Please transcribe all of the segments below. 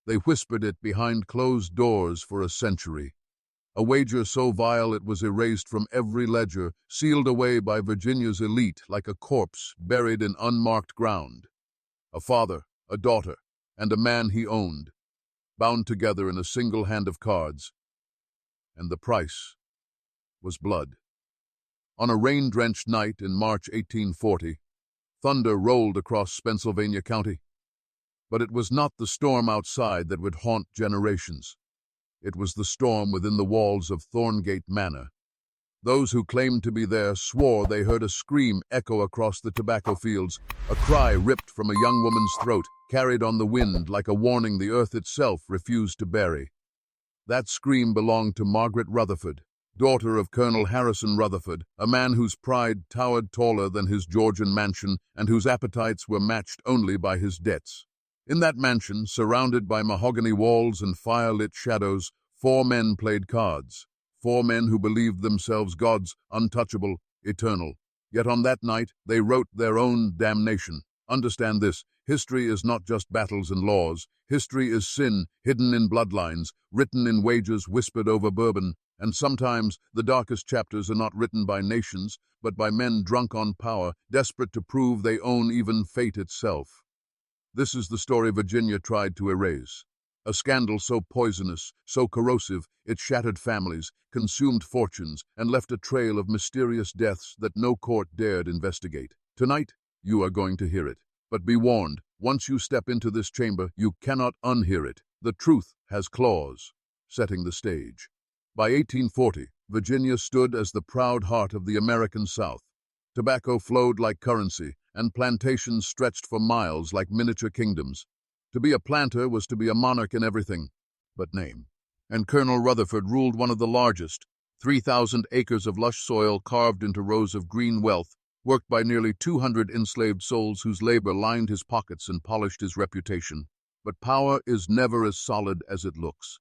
They whispered it behind closed doors for a century. A wager so vile it was erased from every ledger, sealed away by Virginia's elite like a corpse buried in unmarked ground. A father, a daughter, and a man he owned, bound together in a single hand of cards. And the price was blood. On a rain-drenched night in March 1840, thunder rolled across Pennsylvania County. But it was not the storm outside that would haunt generations. It was the storm within the walls of Thorngate Manor. Those who claimed to be there swore they heard a scream echo across the tobacco fields, a cry ripped from a young woman's throat, carried on the wind like a warning the earth itself refused to bury. That scream belonged to Margaret Rutherford, daughter of Colonel Harrison Rutherford, a man whose pride towered taller than his Georgian mansion and whose appetites were matched only by his debts. In that mansion, surrounded by mahogany walls and fire-lit shadows, 4 men played cards. 4 men who believed themselves gods, untouchable, eternal. Yet on that night, they wrote their own damnation. Understand this, history is not just battles and laws. History is sin, hidden in bloodlines, written in wagers whispered over bourbon, and sometimes the darkest chapters are not written by nations, but by men drunk on power, desperate to prove they own even fate itself. This is the story Virginia tried to erase. A scandal so poisonous, so corrosive, it shattered families, consumed fortunes, and left a trail of mysterious deaths that no court dared investigate. Tonight, you are going to hear it. But be warned, once you step into this chamber, you cannot unhear it. The truth has claws, setting the stage. By 1840, Virginia stood as the proud heart of the American South. Tobacco flowed like currency, and plantations stretched for miles like miniature kingdoms. To be a planter was to be a monarch in everything but name. And Colonel Rutherford ruled one of the largest, 3,000 acres of lush soil carved into rows of green wealth, worked by nearly 200 enslaved souls whose labor lined his pockets and polished his reputation. But power is never as solid as it looks.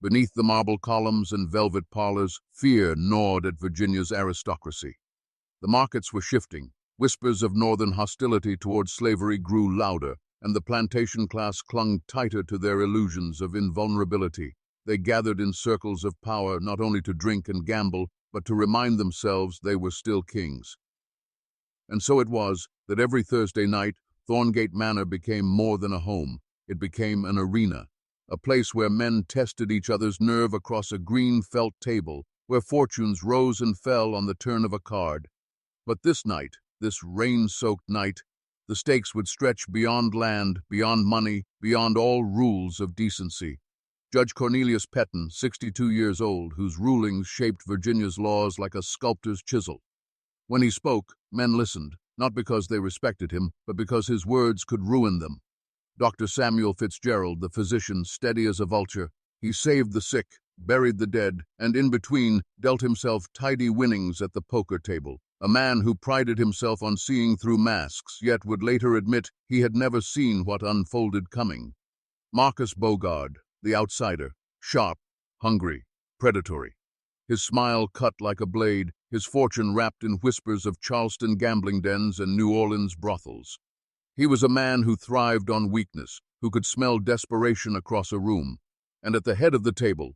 Beneath the marble columns and velvet parlors, fear gnawed at Virginia's aristocracy. The markets were shifting. Whispers of northern hostility toward slavery grew louder, and the plantation class clung tighter to their illusions of invulnerability. They gathered in circles of power not only to drink and gamble, but to remind themselves they were still kings. And so it was that every Thursday night, Thorngate Manor became more than a home. It became an arena, a place where men tested each other's nerve across a green felt table, where fortunes rose and fell on the turn of a card. But this night, this rain-soaked night, the stakes would stretch beyond land, beyond money, beyond all rules of decency. Judge Cornelius Petton, 62 years old, whose rulings shaped Virginia's laws like a sculptor's chisel. When he spoke, men listened, not because they respected him, but because his words could ruin them. Dr. Samuel Fitzgerald, the physician, steady as a vulture, he saved the sick, buried the dead, and in between dealt himself tidy winnings at the poker table. A man who prided himself on seeing through masks, yet would later admit he had never seen what unfolded coming. Marcus Bogard, the outsider, sharp, hungry, predatory. His smile cut like a blade, his fortune wrapped in whispers of Charleston gambling dens and New Orleans brothels. He was a man who thrived on weakness, who could smell desperation across a room. And at the head of the table,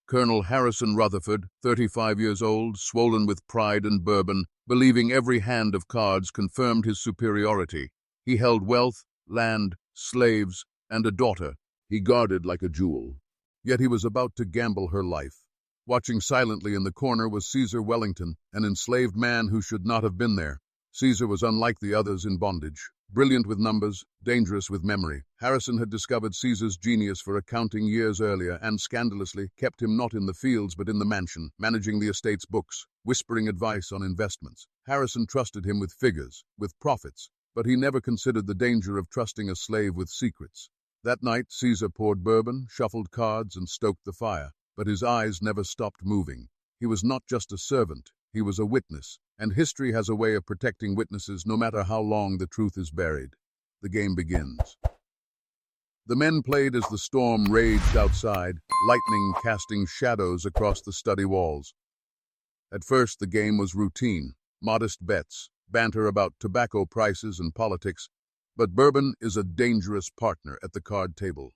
Colonel Harrison Rutherford, 35 years old, swollen with pride and bourbon, believing every hand of cards confirmed his superiority. He held wealth, land, slaves, and a daughter he guarded like a jewel. Yet he was about to gamble her life. Watching silently in the corner was Caesar Wellington, an enslaved man who should not have been there. Caesar was unlike the others in bondage. Brilliant with numbers, dangerous with memory. Harrison had discovered Caesar's genius for accounting years earlier and, scandalously, kept him not in the fields but in the mansion, managing the estate's books, whispering advice on investments. Harrison trusted him with figures, with profits, but he never considered the danger of trusting a slave with secrets. That night, Caesar poured bourbon, shuffled cards, and stoked the fire, but his eyes never stopped moving. He was not just a servant, he was a witness, and history has a way of protecting witnesses no matter how long the truth is buried. The game begins. The men played as the storm raged outside, lightning casting shadows across the study walls. At first, the game was routine, modest bets, banter about tobacco prices and politics, but bourbon is a dangerous partner at the card table.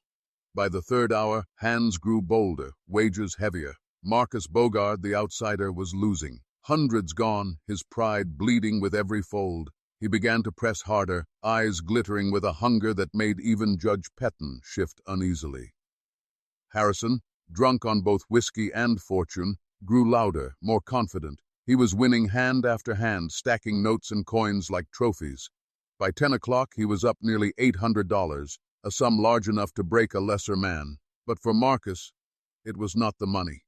By the third hour, hands grew bolder, wagers heavier. Marcus Bogard, the outsider, was losing. Hundreds gone, his pride bleeding with every fold. He began to press harder, eyes glittering with a hunger that made even Judge Petton shift uneasily. Harrison, drunk on both whiskey and fortune, grew louder, more confident. He was winning hand after hand, stacking notes and coins like trophies. By 10 o'clock, he was up nearly $800, a sum large enough to break a lesser man. But for Marcus, it was not the money.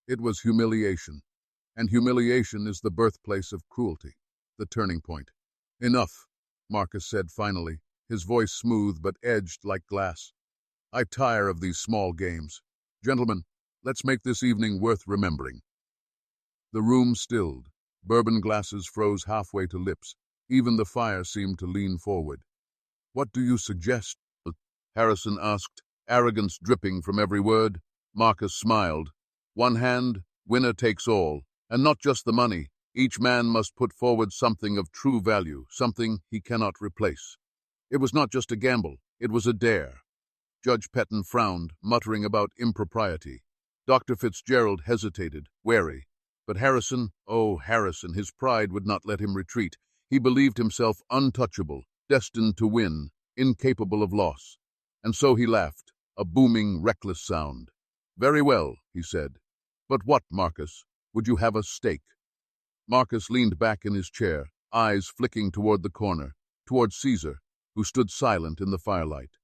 It was humiliation. And humiliation is the birthplace of cruelty, the turning point. "Enough," Marcus said finally, his voice smooth but edged like glass. "I tire of these small games. Gentlemen, let's make this evening worth remembering." The room stilled. Bourbon glasses froze halfway to lips. Even the fire seemed to lean forward. "What do you suggest?" Harrison asked, arrogance dripping from every word. Marcus smiled. "One hand, winner takes all. And not just the money. Each man must put forward something of true value, something he cannot replace." It was not just a gamble, it was a dare. Judge Petton frowned, muttering about impropriety. Dr. Fitzgerald hesitated, wary. But Harrison, oh, Harrison, his pride would not let him retreat. He believed himself untouchable, destined to win, incapable of loss. And so he laughed, a booming, reckless sound. "Very well," he said. "But what, Marcus? Would you have a steak?" Marcus leaned back in his chair, eyes flicking toward the corner, toward Caesar, who stood silent in the firelight.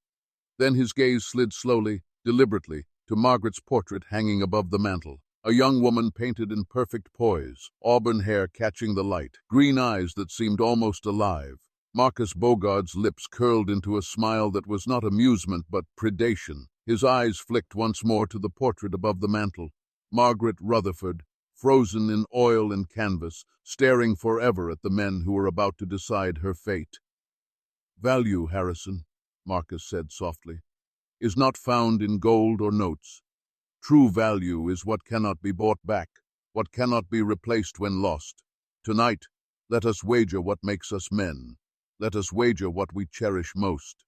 Then his gaze slid slowly, deliberately, to Margaret's portrait hanging above the mantel. A young woman painted in perfect poise, auburn hair catching the light, green eyes that seemed almost alive. Marcus Bogard's lips curled into a smile that was not amusement but predation. His eyes flicked once more to the portrait above the mantel. Margaret Rutherford, frozen in oil and canvas, staring forever at the men who were about to decide her fate. "Value, Harrison," Marcus said softly, "is not found in gold or notes. True value is what cannot be bought back, what cannot be replaced when lost. Tonight, let us wager what makes us men. Let us wager what we cherish most."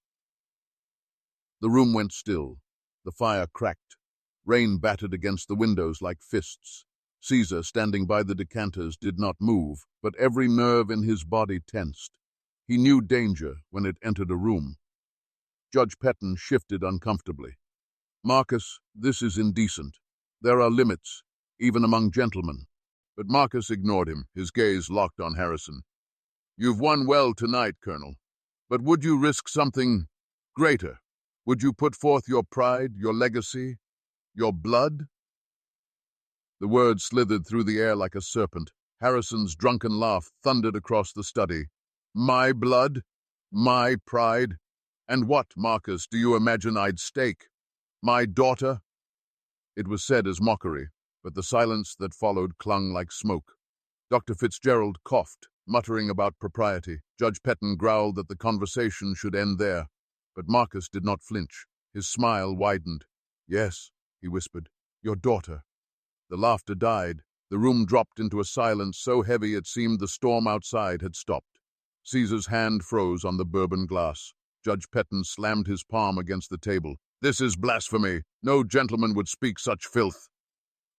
The room went still. The fire cracked. Rain battered against the windows like fists. Caesar, standing by the decanters, did not move, but every nerve in his body tensed. He knew danger when it entered a room. Judge Petton shifted uncomfortably. "Marcus, this is indecent. There are limits, even among gentlemen." But Marcus ignored him, his gaze locked on Harrison. "You've won well tonight, Colonel. But would you risk something greater? Would you put forth your pride, your legacy, your blood?" The word slithered through the air like a serpent. Harrison's drunken laugh thundered across the study. "My blood? My pride? And what, Marcus, do you imagine I'd stake? My daughter?" It was said as mockery, but the silence that followed clung like smoke. Dr. Fitzgerald coughed, muttering about propriety. Judge Petton growled that the conversation should end there. But Marcus did not flinch. His smile widened. "Yes," he whispered, "your daughter." The laughter died. The room dropped into a silence so heavy it seemed the storm outside had stopped. Caesar's hand froze on the bourbon glass. Judge Petton slammed his palm against the table. "This is blasphemy. No gentleman would speak such filth."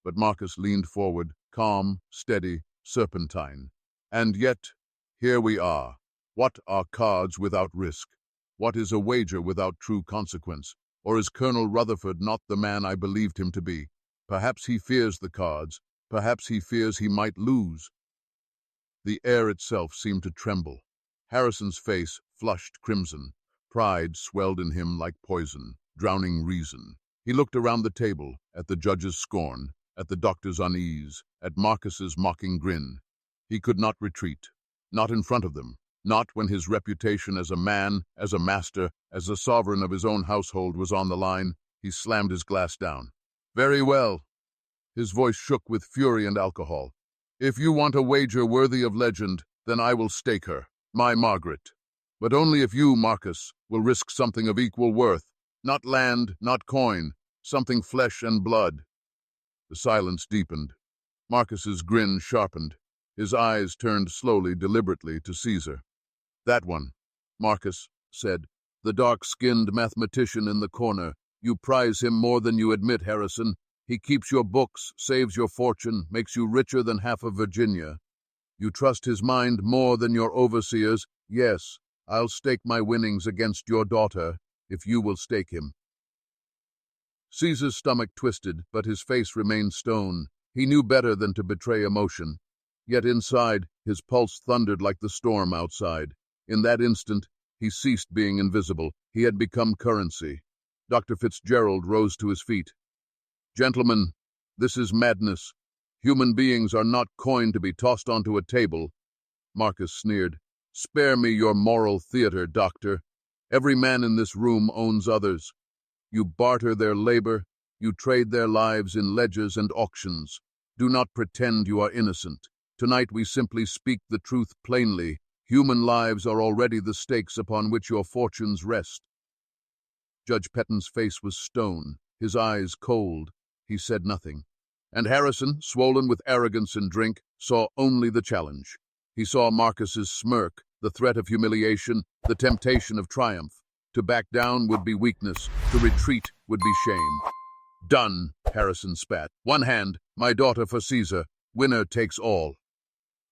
But Marcus leaned forward, calm, steady, serpentine. "And yet, here we are. What are cards without risk? What is a wager without true consequence? Or is Colonel Rutherford not the man I believed him to be? Perhaps he fears the cards. Perhaps he fears he might lose." The air itself seemed to tremble. Harrison's face flushed crimson. Pride swelled in him like poison, drowning reason. He looked around the table, at the judge's scorn, at the doctor's unease, at Marcus's mocking grin. He could not retreat. Not in front of them. Not when his reputation as a man, as a master, as the sovereign of his own household was on the line. He slammed his glass down. "Very well." His voice shook with fury and alcohol. "If you want a wager worthy of legend, then I will stake her, my Margaret. But only if you, Marcus, will risk something of equal worth. Not land, not coin, something flesh and blood." The silence deepened. Marcus's grin sharpened. His eyes turned slowly, deliberately to Caesar. "That one," Marcus said, the dark-skinned mathematician in the corner, You prize him more than you admit, Harrison. He keeps your books, saves your fortune, makes you richer than half of Virginia. You trust his mind more than your overseers. Yes, I'll stake my winnings against your daughter, if you will stake him." Caesar's stomach twisted, but his face remained stone. He knew better than to betray emotion. Yet inside, his pulse thundered like the storm outside. In that instant, he ceased being invisible. He had become currency. Dr. Fitzgerald rose to his feet. "Gentlemen, this is madness. Human beings are not coin to be tossed onto a table." Marcus sneered. "Spare me your moral theater, doctor. Every man in this room owns others. You barter their labor, you trade their lives in ledgers and auctions. Do not pretend you are innocent. Tonight we simply speak the truth plainly. Human lives are already the stakes upon which your fortunes rest." Judge Petton's face was stone, his eyes cold. He said nothing. And Harrison, swollen with arrogance and drink, saw only the challenge. He saw Marcus's smirk, the threat of humiliation, the temptation of triumph. To back down would be weakness, to retreat would be shame. "Done," Harrison spat. "One hand, my daughter for Caesar. Winner takes all."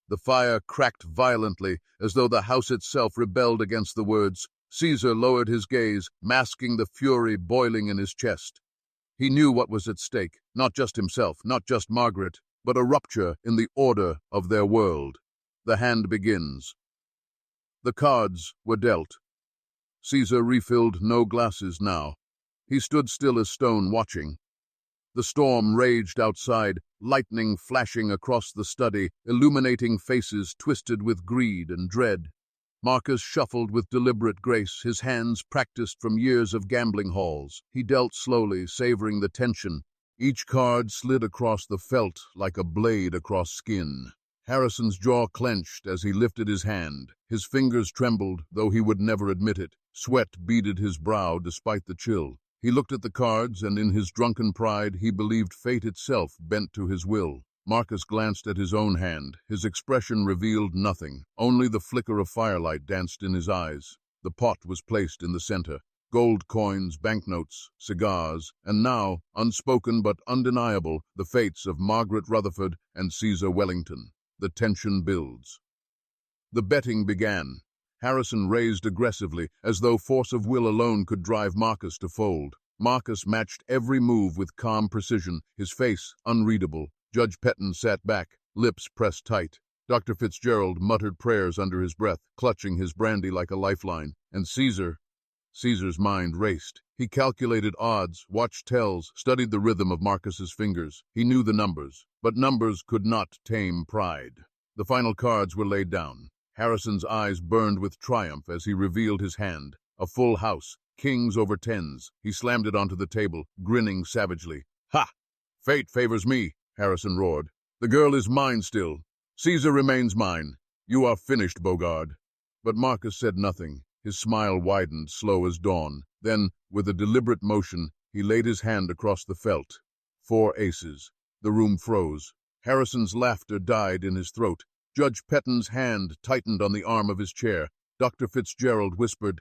The fire cracked violently, as though the house itself rebelled against the words. Caesar lowered his gaze, masking the fury boiling in his chest. He knew what was at stake, not just himself, not just Margaret, but a rupture in the order of their world. The hand begins. The cards were dealt. Caesar refilled no glasses now. He stood still as stone, watching. The storm raged outside, lightning flashing across the study, illuminating faces twisted with greed and dread. Marcus shuffled with deliberate grace, his hands practiced from years of gambling halls. He dealt slowly, savoring the tension. Each card slid across the felt like a blade across skin. Harrison's jaw clenched as he lifted his hand. His fingers trembled, though he would never admit it. Sweat beaded his brow despite the chill. He looked at the cards, and in his drunken pride he believed fate itself bent to his will. Marcus glanced at his own hand. His expression revealed nothing. Only the flicker of firelight danced in his eyes. The pot was placed in the center. Gold coins, banknotes, cigars, and now, unspoken but undeniable, the fates of Margaret Rutherford and Caesar Wellington. The tension builds. The betting began. Harrison raised aggressively, as though force of will alone could drive Marcus to fold. Marcus matched every move with calm precision, his face unreadable. Judge Petton sat back, lips pressed tight. Dr. Fitzgerald muttered prayers under his breath, clutching his brandy like a lifeline. And Caesar's mind raced. He calculated odds, watched tells, studied the rhythm of Marcus's fingers. He knew the numbers, but numbers could not tame pride. The final cards were laid down. Harrison's eyes burned with triumph as he revealed his hand. A full house, kings over tens. He slammed it onto the table, grinning savagely. "Ha! Fate favors me," Harrison roared. "The girl is mine still. Caesar remains mine. You are finished, Bogard." But Marcus said nothing. His smile widened, slow as dawn. Then, with a deliberate motion, he laid his hand across the felt. 4 aces. The room froze. Harrison's laughter died in his throat. Judge Petton's hand tightened on the arm of his chair. Dr. Fitzgerald whispered,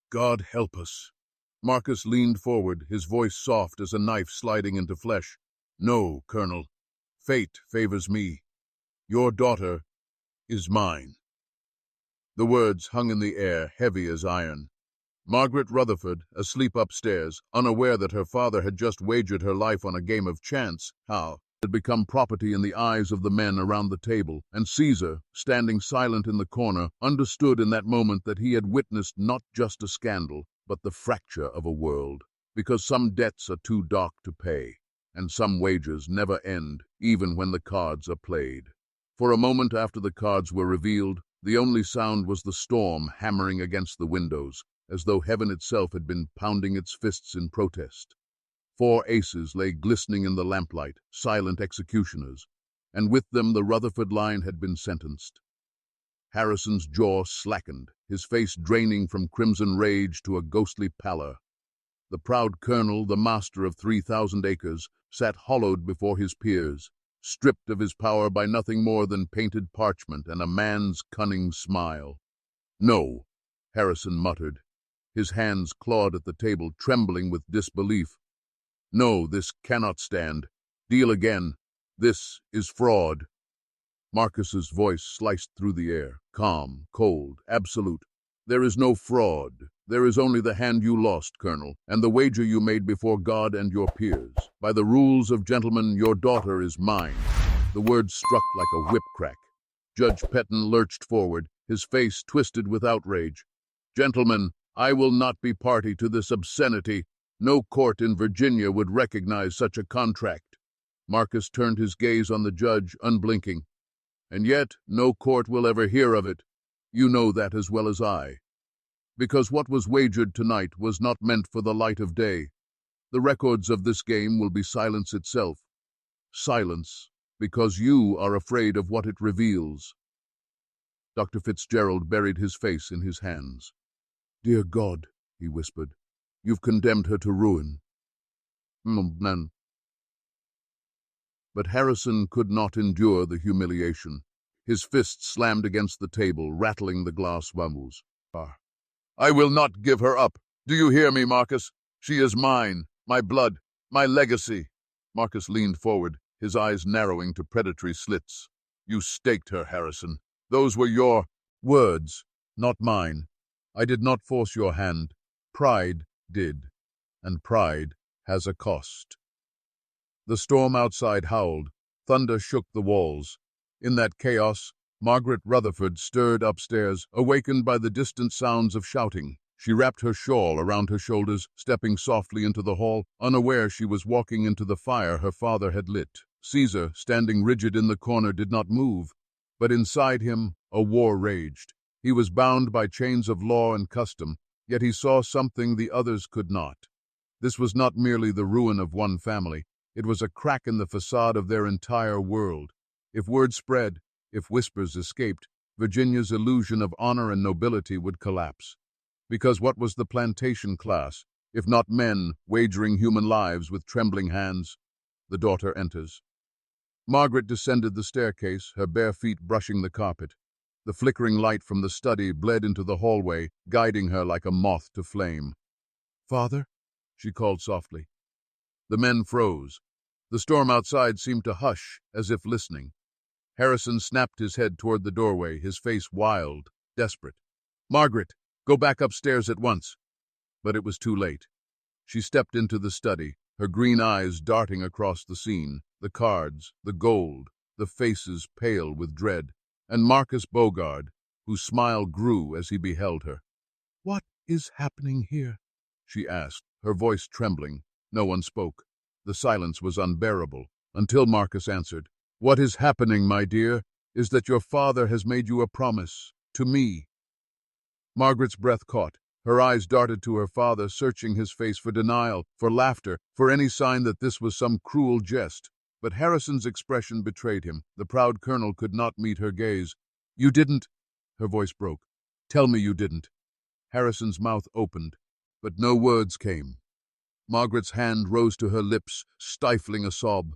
"God help us." Marcus leaned forward, his voice soft as a knife sliding into flesh. "No, Colonel. Fate favors me. Your daughter is mine." The words hung in the air, heavy as iron. Margaret Rutherford, asleep upstairs, unaware that her father had just wagered her life on a game of chance, had become property in the eyes of the men around the table, and Caesar, standing silent in the corner, understood in that moment that he had witnessed not just a scandal, but the fracture of a world. Because some debts are too dark to pay, and some wagers never end, even when the cards are played. For a moment after the cards were revealed, the only sound was the storm hammering against the windows, as though heaven itself had been pounding its fists in protest. 4 aces lay glistening in the lamplight, silent executioners, and with them the Rutherford line had been sentenced. Harrison's jaw slackened, his face draining from crimson rage to a ghostly pallor. The proud colonel, the master of 3,000 acres, sat hollowed before his peers, stripped of his power by nothing more than painted parchment and a man's cunning smile. "No," Harrison muttered. His hands clawed at the table, trembling with disbelief. "No, this cannot stand. Deal again. This is fraud." Marcus's voice sliced through the air, calm, cold, absolute. "There is no fraud. There is only the hand you lost, Colonel, and the wager you made before God and your peers. By the rules of gentlemen, your daughter is mine." The words struck like a whip crack. Judge Petton lurched forward, his face twisted with outrage. "Gentlemen, I will not be party to this obscenity. No court in Virginia would recognize such a contract." Marcus turned his gaze on the judge, unblinking. "And yet no court will ever hear of it. You know that as well as I. Because what was wagered tonight was not meant for the light of day. The records of this game will be silence itself. Silence, because you are afraid of what it reveals." Dr. Fitzgerald buried his face in his hands. "Dear God," he whispered, "you've condemned her to ruin." None. But Harrison could not endure the humiliation. His fist slammed against the table, rattling the glass bambus. "I will not give her up. Do you hear me, Marcus? She is mine, my blood, my legacy." Marcus leaned forward, his eyes narrowing to predatory slits. "You staked her, Harrison. Those were your words, not mine. I did not force your hand. Pride did, and pride has a cost." The storm outside howled. Thunder shook the walls. In that chaos, Margaret Rutherford stirred upstairs, awakened by the distant sounds of shouting. She wrapped her shawl around her shoulders, stepping softly into the hall, unaware she was walking into the fire her father had lit. Caesar, standing rigid in the corner, did not move, but inside him a war raged. He was bound by chains of law and custom, yet he saw something the others could not. This was not merely the ruin of one family. It was a crack in the facade of their entire world. If word spread, if whispers escaped, Virginia's illusion of honor and nobility would collapse. Because what was the plantation class, if not men wagering human lives with trembling hands? The daughter enters. Margaret descended the staircase, her bare feet brushing the carpet. The flickering light from the study bled into the hallway, guiding her like a moth to flame. "Father?" she called softly. The men froze. The storm outside seemed to hush, as if listening. Harrison snapped his head toward the doorway, his face wild, desperate. "Margaret, go back upstairs at once." But it was too late. She stepped into the study, her green eyes darting across the scene, the cards, the gold, the faces pale with dread, and Marcus Bogard, whose smile grew as he beheld her. "What is happening here?" she asked, her voice trembling. No one spoke. The silence was unbearable, until Marcus answered. "What is happening, my dear, is that your father has made you a promise, to me." Margaret's breath caught. Her eyes darted to her father, searching his face for denial, for laughter, for any sign that this was some cruel jest. But Harrison's expression betrayed him. The proud colonel could not meet her gaze. "You didn't—" Her voice broke. "Tell me you didn't." Harrison's mouth opened, but no words came. Margaret's hand rose to her lips, stifling a sob.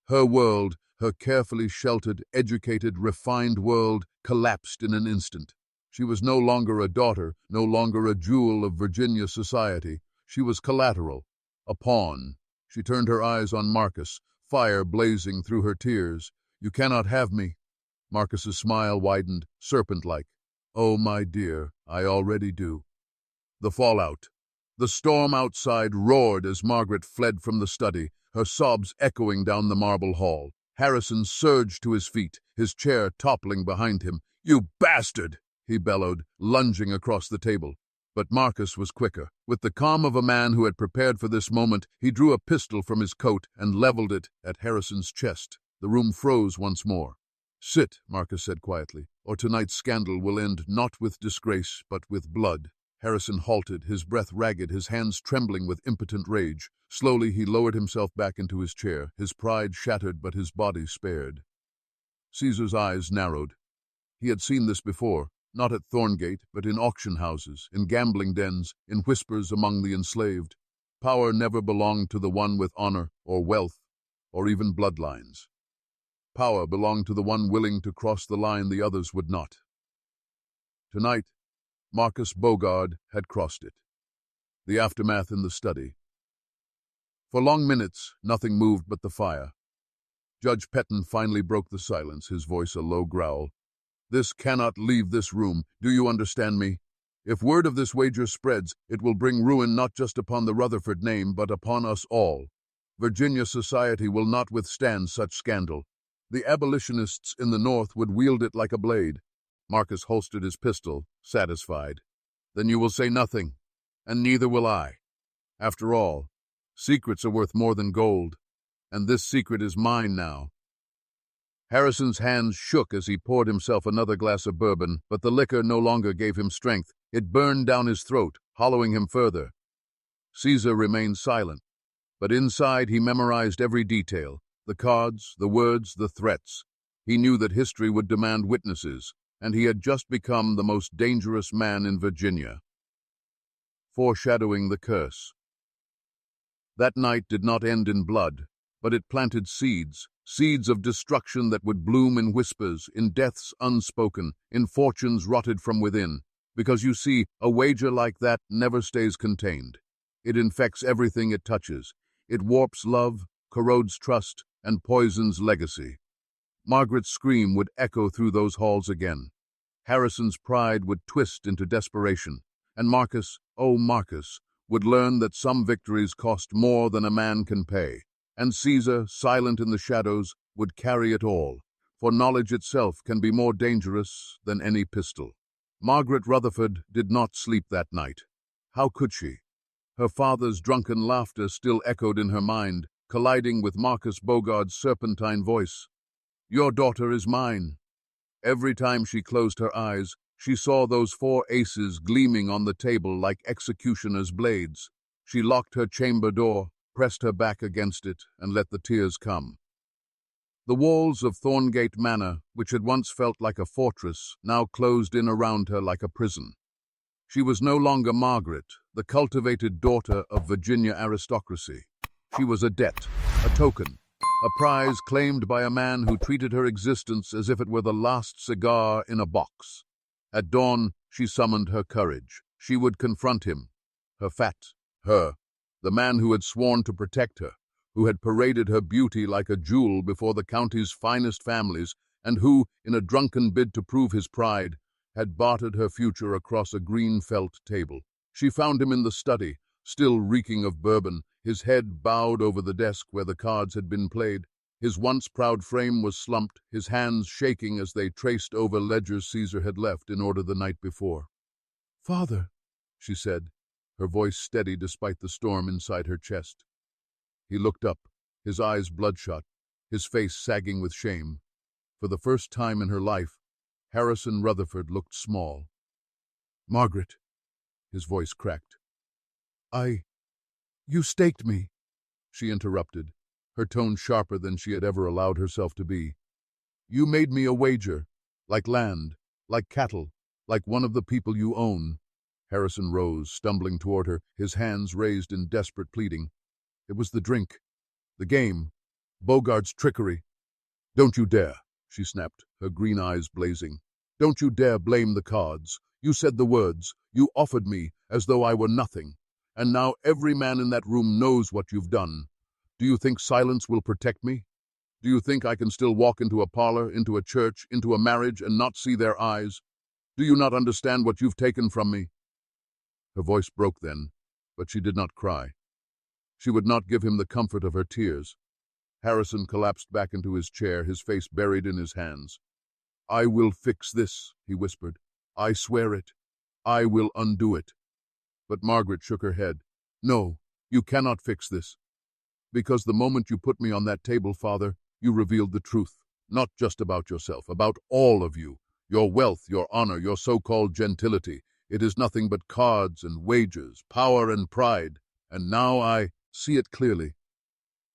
Her world, her carefully sheltered, educated, refined world, collapsed in an instant. She was no longer a daughter, no longer a jewel of Virginia society. She was collateral, a pawn. She turned her eyes on Marcus, fire blazing through her tears. "You cannot have me." Marcus's smile widened, serpent-like. "Oh, my dear, I already do." The fallout. The storm outside roared as Margaret fled from the study, her sobs echoing down the marble hall. Harrison surged to his feet, his chair toppling behind him. "You bastard!" he bellowed, lunging across the table. But Marcus was quicker. With the calm of a man who had prepared for this moment, he drew a pistol from his coat and leveled it at Harrison's chest. The room froze once more. "Sit," Marcus said quietly, "or tonight's scandal will end not with disgrace, but with blood." Harrison halted, his breath ragged, his hands trembling with impotent rage. Slowly he lowered himself back into his chair, his pride shattered but his body spared. Caesar's eyes narrowed. He had seen this before, not at Thorngate, but in auction houses, in gambling dens, in whispers among the enslaved. Power never belonged to the one with honor, or wealth, or even bloodlines. Power belonged to the one willing to cross the line the others would not. Tonight, Marcus Bogard had crossed it. The aftermath in the study. For long minutes, nothing moved but the fire. Judge Petton finally broke the silence, his voice a low growl. This cannot leave this room. Do you understand me? If word of this wager spreads, it will bring ruin not just upon the Rutherford name, but upon us all. Virginia society will not withstand such scandal. The abolitionists in the North would wield it like a blade. Marcus holstered his pistol, satisfied. Then you will say nothing, and neither will I. After all, secrets are worth more than gold, and this secret is mine now. Harrison's hands shook as he poured himself another glass of bourbon, but the liquor no longer gave him strength. It burned down his throat, hollowing him further. Caesar remained silent, but inside he memorized every detail, the cards, the words, the threats. He knew that history would demand witnesses, and he had just become the most dangerous man in Virginia. Foreshadowing the curse. That night did not end in blood, but it planted seeds of destruction that would bloom in whispers, in deaths unspoken, in fortunes rotted from within. Because you see, a wager like that never stays contained. It infects everything it touches. It warps love, corrodes trust, and poisons legacy. Margaret's scream would echo through those halls again. Harrison's pride would twist into desperation, and Marcus, oh Marcus, would learn that some victories cost more than a man can pay. And Caesar, silent in the shadows, would carry it all, for knowledge itself can be more dangerous than any pistol. Margaret Rutherford did not sleep that night. How could she? Her father's drunken laughter still echoed in her mind, colliding with Marcus Beauregard's serpentine voice. Your daughter is mine. Every time she closed her eyes, she saw those 4 aces gleaming on the table like executioner's blades. She locked her chamber door, pressed her back against it, and let the tears come. The walls of Thorngate Manor, which had once felt like a fortress, now closed in around her like a prison. She was no longer Margaret, the cultivated daughter of Virginia aristocracy. She was a debt, a token, a prize claimed by a man who treated her existence as if it were the last cigar in a box. At dawn, she summoned her courage. She would confront him. The man who had sworn to protect her, who had paraded her beauty like a jewel before the county's finest families, and who, in a drunken bid to prove his pride, had bartered her future across a green felt table. She found him in the study, still reeking of bourbon, his head bowed over the desk where the cards had been played. His once proud frame was slumped, his hands shaking as they traced over ledgers Caesar had left in order the night before. "Father," she said, her voice steady despite the storm inside her chest. He looked up, his eyes bloodshot, his face sagging with shame. For the first time in her life, Harrison Rutherford looked small. "Margaret," his voice cracked. You staked me," she interrupted, her tone sharper than she had ever allowed herself to be. "You made me a wager, like land, like cattle, like one of the people you own." Harrison rose, stumbling toward her, his hands raised in desperate pleading. It was the drink, the game, Beauregard's trickery. "Don't you dare," she snapped, her green eyes blazing. "Don't you dare blame the cards. You said the words. You offered me as though I were nothing. And now every man in that room knows what you've done. Do you think silence will protect me? Do you think I can still walk into a parlor, into a church, into a marriage, and not see their eyes? Do you not understand what you've taken from me?" Her voice broke then, but she did not cry. She would not give him the comfort of her tears. Harrison collapsed back into his chair, his face buried in his hands. "I will fix this," he whispered. "I swear it. I will undo it." But Margaret shook her head. "No, you cannot fix this. Because the moment you put me on that table, Father, you revealed the truth. Not just about yourself, about all of you. Your wealth, your honor, your so-called gentility. It is nothing but cards and wagers, power and pride. And now I see it clearly."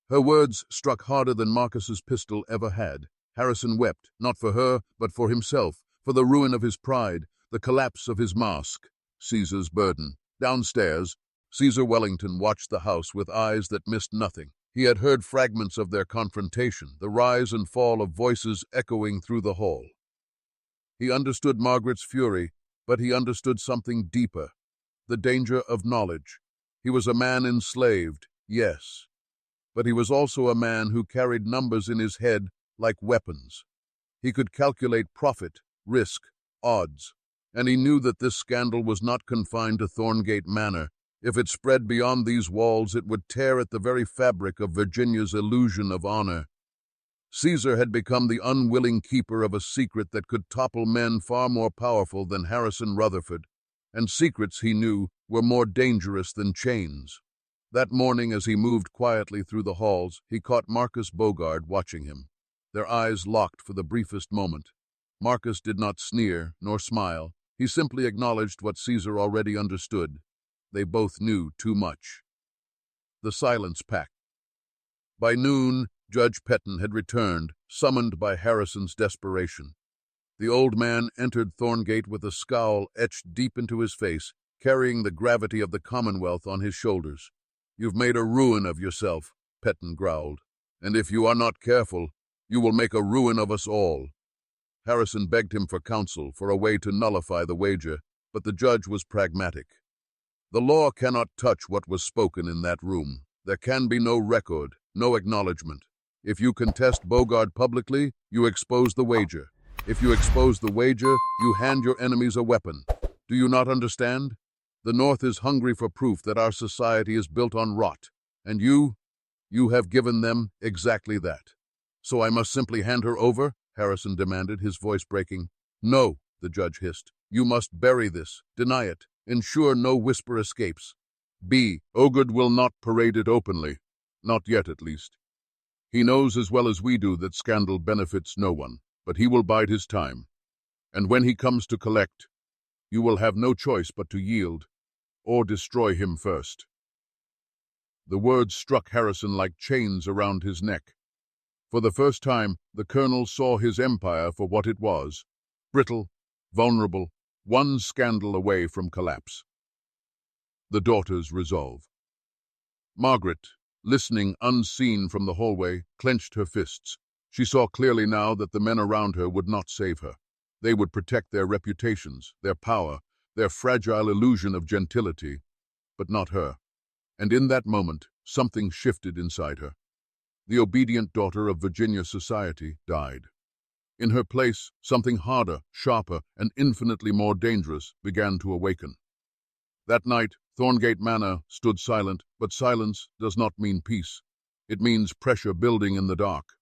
Her words struck harder than Marcus's pistol ever had. Harrison wept, not for her, but for himself, for the ruin of his pride, the collapse of his mask, Caesar's burden. Downstairs, Caesar Wellington watched the house with eyes that missed nothing. He had heard fragments of their confrontation, the rise and fall of voices echoing through the hall. He understood Margaret's fury, but he understood something deeper, the danger of knowledge. He was a man enslaved, yes, but he was also a man who carried numbers in his head like weapons. He could calculate profit, risk, odds, and he knew that this scandal was not confined to Thorngate Manor. If it spread beyond these walls, it would tear at the very fabric of Virginia's illusion of honor. Caesar had become the unwilling keeper of a secret that could topple men far more powerful than Harrison Rutherford, and secrets, he knew, were more dangerous than chains. That morning, as he moved quietly through the halls, he caught Marcus Bogard watching him. Their eyes locked for the briefest moment. Marcus did not sneer nor smile. He simply acknowledged what Caesar already understood. They both knew too much. The silence packed. By noon, Judge Petton had returned, summoned by Harrison's desperation. The old man entered Thorngate with a scowl etched deep into his face, carrying the gravity of the Commonwealth on his shoulders. "You've made a ruin of yourself," Petton growled, "and if you are not careful, you will make a ruin of us all." Harrison begged him for counsel, for a way to nullify the wager, but the judge was pragmatic. "The law cannot touch what was spoken in that room. There can be no record, no acknowledgement. If you contest Bogard publicly, you expose the wager. If you expose the wager, you hand your enemies a weapon. Do you not understand? The North is hungry for proof that our society is built on rot, and you have given them exactly that." "So I must simply hand her over?" Harrison demanded, his voice breaking. "No," the judge hissed. "You must bury this, deny it, ensure no whisper escapes. Ogud will not parade it openly. Not yet, at least. He knows as well as we do that scandal benefits no one, but he will bide his time. And when he comes to collect, you will have no choice but to yield, or destroy him first." The words struck Harrison like chains around his neck. For the first time, the colonel saw his empire for what it was: brittle, vulnerable, one scandal away from collapse. The daughter's resolve. Margaret, listening unseen from the hallway, clenched her fists. She saw clearly now that the men around her would not save her. They would protect their reputations, their power, their fragile illusion of gentility, but not her. And in that moment, something shifted inside her. The obedient daughter of Virginia society died. In her place, something harder, sharper, and infinitely more dangerous began to awaken. That night, Thorngate Manor stood silent, but silence does not mean peace. It means pressure building in the dark.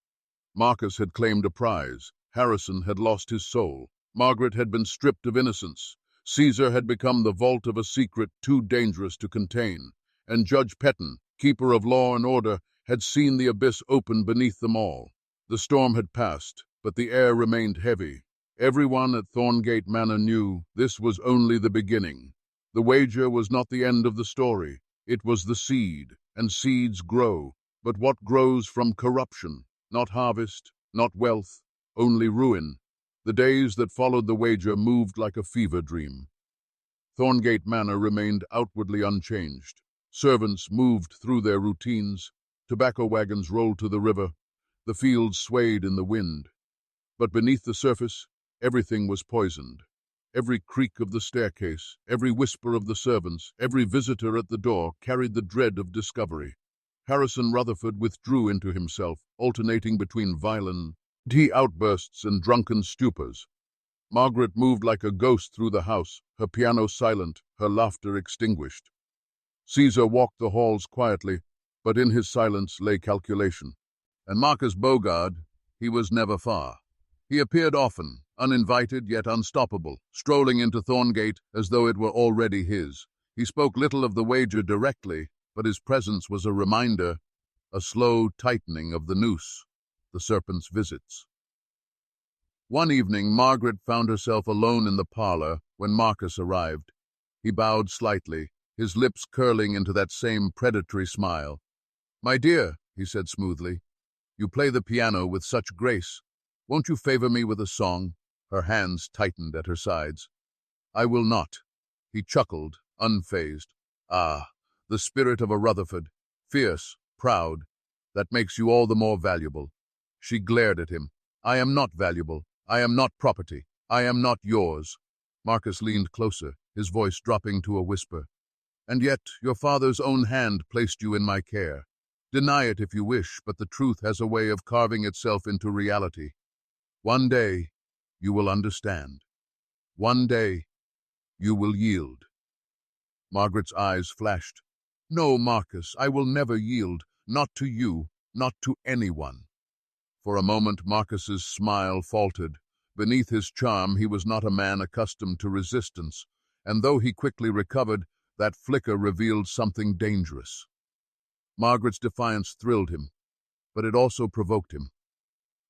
Marcus had claimed a prize. Harrison had lost his soul. Margaret had been stripped of innocence. Caesar had become the vault of a secret too dangerous to contain. And Judge Petton, keeper of law and order, had seen the abyss open beneath them all. The storm had passed, but the air remained heavy. Everyone at Thorngate Manor knew this was only the beginning. The wager was not the end of the story. It was the seed, and seeds grow. But what grows from corruption? Not harvest, not wealth, only ruin. The days that followed the wager moved like a fever dream. Thorngate Manor remained outwardly unchanged. Servants moved through their routines. Tobacco wagons rolled to the river. The fields swayed in the wind. But beneath the surface, everything was poisoned. Every creak of the staircase, every whisper of the servants, every visitor at the door carried the dread of discovery. Harrison Rutherford withdrew into himself, alternating between violent outbursts and drunken stupors. Margaret moved like a ghost through the house, her piano silent, her laughter extinguished. Caesar walked the halls quietly, but in his silence lay calculation. And Marcus Bogard, he was never far. He appeared often, uninvited yet unstoppable, strolling into Thorngate as though it were already his. He spoke little of the wager directly, but his presence was a reminder, a slow tightening of the noose, the serpent's visits. One evening, Margaret found herself alone in the parlor when Marcus arrived. He bowed slightly, his lips curling into that same predatory smile. "My dear," he said smoothly, "you play the piano with such grace. Won't you favor me with a song?" Her hands tightened at her sides. "I will not." He chuckled, unfazed. "Ah, the spirit of a Rutherford, fierce, proud, that makes you all the more valuable." She glared at him. "I am not valuable. I am not property. I am not yours." Marcus leaned closer, his voice dropping to a whisper. And yet your father's own hand placed you in my care. Deny it if you wish, but the truth has a way of carving itself into reality. One day, you will understand. One day, you will yield." Margaret's eyes flashed. "No, Marcus, I will never yield. Not to you, not to anyone." For a moment, Marcus's smile faltered. Beneath his charm, he was not a man accustomed to resistance, and though he quickly recovered, that flicker revealed something dangerous. Margaret's defiance thrilled him, but it also provoked him.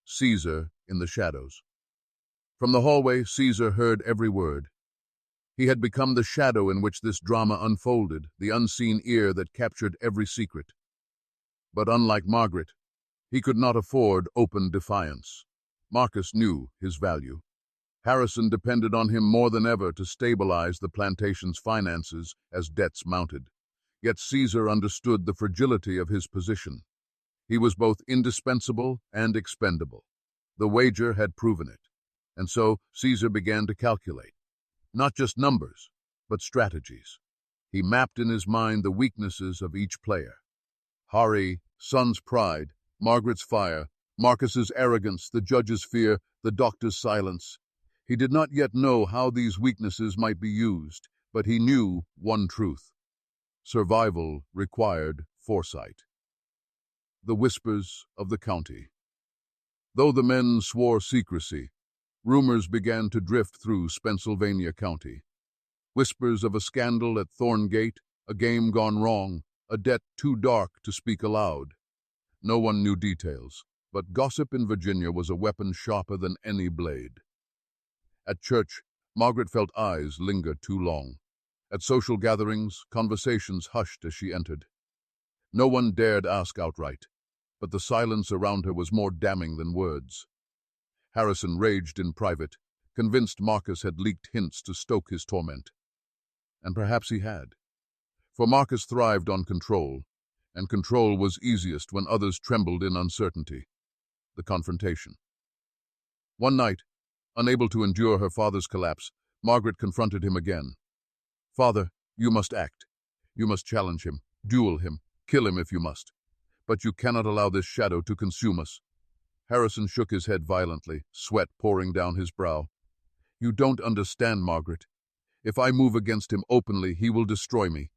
Caesar in the shadows. From the hallway, Caesar heard every word. He had become the shadow in which this drama unfolded, the unseen ear that captured every secret. But unlike Margaret, he could not afford open defiance. Marcus knew his value. Harrison depended on him more than ever to stabilize the plantation's finances as debts mounted. Yet Caesar understood the fragility of his position. He was both indispensable and expendable. The wager had proven it, and so Caesar began to calculate. Not just numbers, but strategies. He mapped in his mind the weaknesses of each player. Hari, son's pride, Margaret's fire, Marcus's arrogance, the judge's fear, the doctor's silence. He did not yet know how these weaknesses might be used, but he knew one truth. Survival required foresight. The whispers of the county. Though the men swore secrecy, rumors began to drift through Pennsylvania County. Whispers of a scandal at Thorngate, a game gone wrong, a debt too dark to speak aloud. No one knew details, but gossip in Virginia was a weapon sharper than any blade. At church, Margaret felt eyes linger too long. At social gatherings, conversations hushed as she entered. No one dared ask outright, but the silence around her was more damning than words. Harrison raged in private, convinced Marcus had leaked hints to stoke his torment. And perhaps he had. For Marcus thrived on control, and control was easiest when others trembled in uncertainty. The confrontation. One night, unable to endure her father's collapse, Margaret confronted him again. "Father, you must act. You must challenge him, duel him, kill him if you must. But you cannot allow this shadow to consume us." Harrison shook his head violently, sweat pouring down his brow. "You don't understand, Margaret. If I move against him openly, he will destroy me.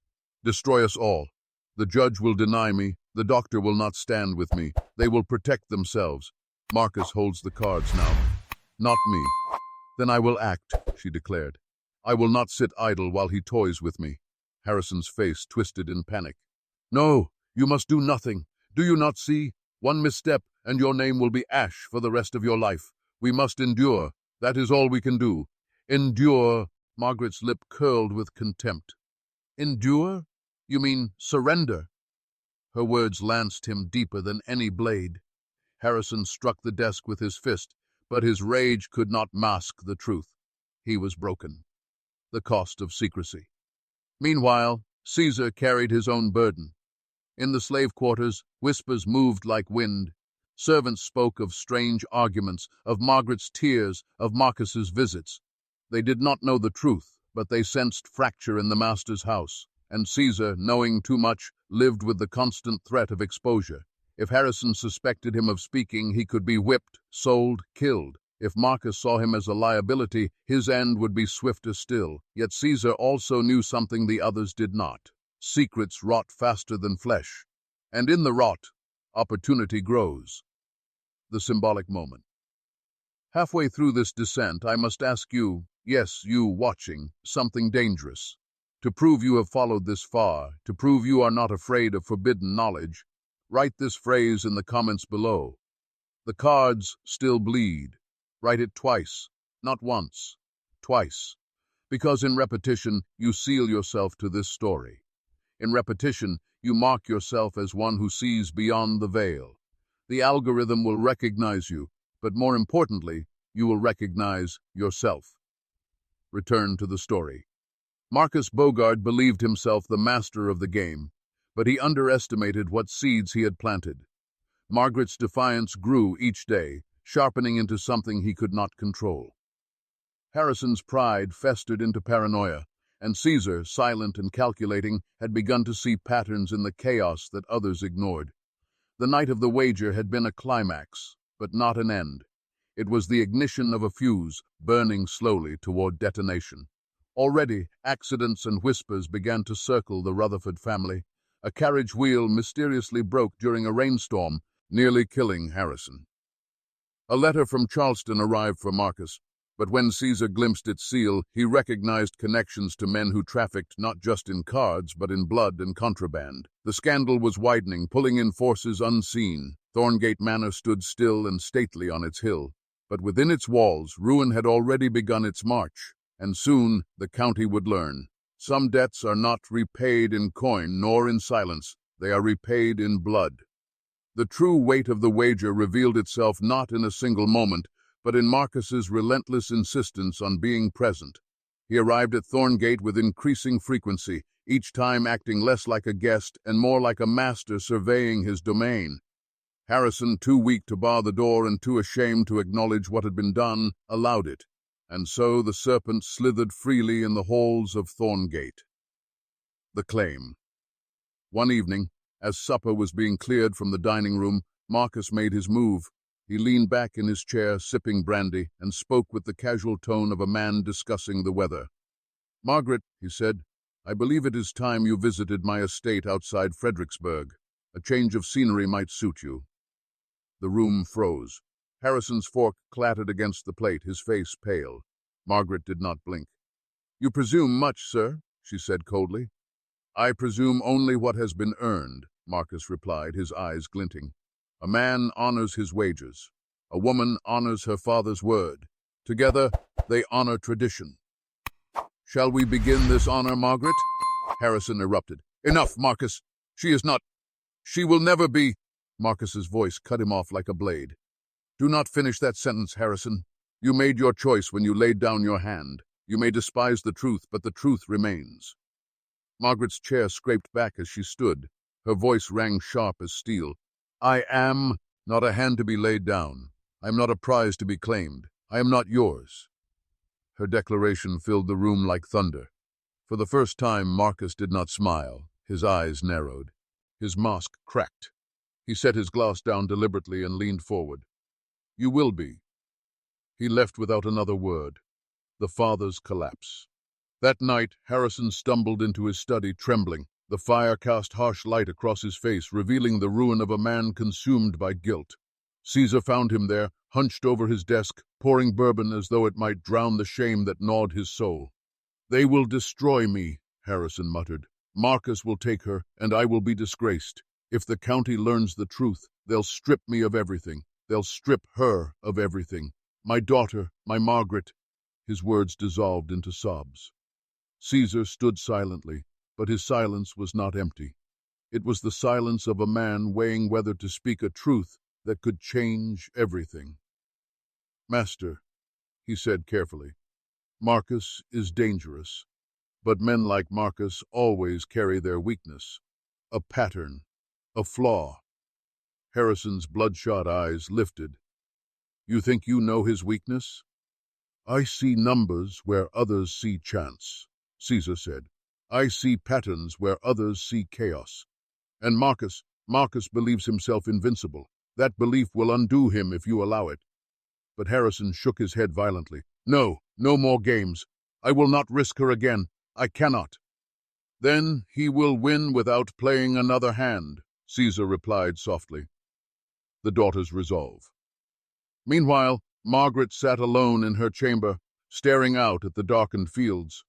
Destroy us all. The judge will deny me. The doctor will not stand with me. They will protect themselves. Marcus holds the cards now. Not me." "Then I will act," she declared. "I will not sit idle while he toys with me." Harrison's face twisted in panic. "No, you must do nothing. Do you not see? One misstep, and your name will be ash for the rest of your life. We must endure. That is all we can do." "Endure?" Margaret's lip curled with contempt. "Endure? You mean surrender?" Her words lanced him deeper than any blade. Harrison struck the desk with his fist, but his rage could not mask the truth. He was broken. The cost of secrecy. Meanwhile, Caesar carried his own burden. In the slave quarters, whispers moved like wind. Servants spoke of strange arguments, of Margaret's tears, of Marcus's visits. They did not know the truth, but they sensed fracture in the master's house, and Caesar, knowing too much, lived with the constant threat of exposure. If Harrison suspected him of speaking, he could be whipped, sold, killed. If Marcus saw him as a liability, his end would be swifter still. Yet Caesar also knew something the others did not. Secrets rot faster than flesh, and in the rot, opportunity grows. The symbolic moment. Halfway through this descent, I must ask you, yes, you watching, something dangerous. To prove you have followed this far, to prove you are not afraid of forbidden knowledge, write this phrase in the comments below. The cards still bleed. Write it twice, not once, twice. Because in repetition, you seal yourself to this story. In repetition, you mark yourself as one who sees beyond the veil. The algorithm will recognize you, but more importantly, you will recognize yourself. Return to the story. Marcus Bogard believed himself the master of the game, but he underestimated what seeds he had planted. Margaret's defiance grew each day, sharpening into something he could not control. Harrison's pride festered into paranoia. and Caesar, silent and calculating, had begun to see patterns in the chaos that others ignored. The night of the wager had been a climax, but not an end. It was the ignition of a fuse, burning slowly toward detonation. Already, accidents and whispers began to circle the Rutherford family. A carriage wheel mysteriously broke during a rainstorm, nearly killing Harrison. A letter from Charleston arrived for Marcus, but when Caesar glimpsed its seal, he recognized connections to men who trafficked not just in cards, but in blood and contraband. The scandal was widening, pulling in forces unseen. Thorngate Manor stood still and stately on its hill, but within its walls, ruin had already begun its march, and soon the county would learn. Some debts are not repaid in coin nor in silence, they are repaid in blood. The true weight of the wager revealed itself not in a single moment, but in Marcus's relentless insistence on being present. He arrived at Thorngate with increasing frequency, each time acting less like a guest and more like a master surveying his domain. Harrison, too weak to bar the door and too ashamed to acknowledge what had been done, allowed it, and so the serpent slithered freely in the halls of Thorngate. The claim. One evening, as supper was being cleared from the dining room, Marcus made his move. He leaned back in his chair, sipping brandy, and spoke with the casual tone of a man discussing the weather. "Margaret," he said, "I believe it is time you visited my estate outside Fredericksburg. A change of scenery might suit you." The room froze. Harrison's fork clattered against the plate, his face pale. Margaret did not blink. "You presume much, sir," she said coldly. "I presume only what has been earned," Marcus replied, his eyes glinting. "A man honors his wages. A woman honors her father's word. Together, they honor tradition." "Shall we begin this honor, Margaret?" Harrison erupted. "Enough, Marcus. She is not... She will never be..." Marcus's voice cut him off like a blade. "Do not finish that sentence, Harrison. You made your choice when you laid down your hand. You may despise the truth, but the truth remains." Margaret's chair scraped back as she stood. Her voice rang sharp as steel. "I am not a hand to be laid down. I am not a prize to be claimed. I am not yours." Her declaration filled the room like thunder. For the first time, Marcus did not smile. His eyes narrowed. His mask cracked. He set his glass down deliberately and leaned forward. "You will be." He left without another word. The father's collapse. That night, Harrison stumbled into his study, trembling. The fire cast harsh light across his face, revealing the ruin of a man consumed by guilt. Caesar found him there, hunched over his desk, pouring bourbon as though it might drown the shame that gnawed his soul. "They will destroy me," Harrison muttered. "Marcus will take her, and I will be disgraced. If the county learns the truth, they'll strip me of everything. They'll strip her of everything. My daughter, my Margaret." His words dissolved into sobs. Caesar stood silently, but his silence was not empty. It was the silence of a man weighing whether to speak a truth that could change everything. "Master," he said carefully, "Marcus is dangerous, but men like Marcus always carry their weakness, a pattern, a flaw." Harrison's bloodshot eyes lifted. "You think you know his weakness?" "I see numbers where others see chance," Caesar said. "I see patterns where others see chaos. And Marcus believes himself invincible. That belief will undo him if you allow it." But Harrison shook his head violently. "No, no more games. I will not risk her again. I cannot." "Then he will win without playing another hand," Caesar replied softly. The daughter's resolve. Meanwhile, Margaret sat alone in her chamber, staring out at the darkened fields.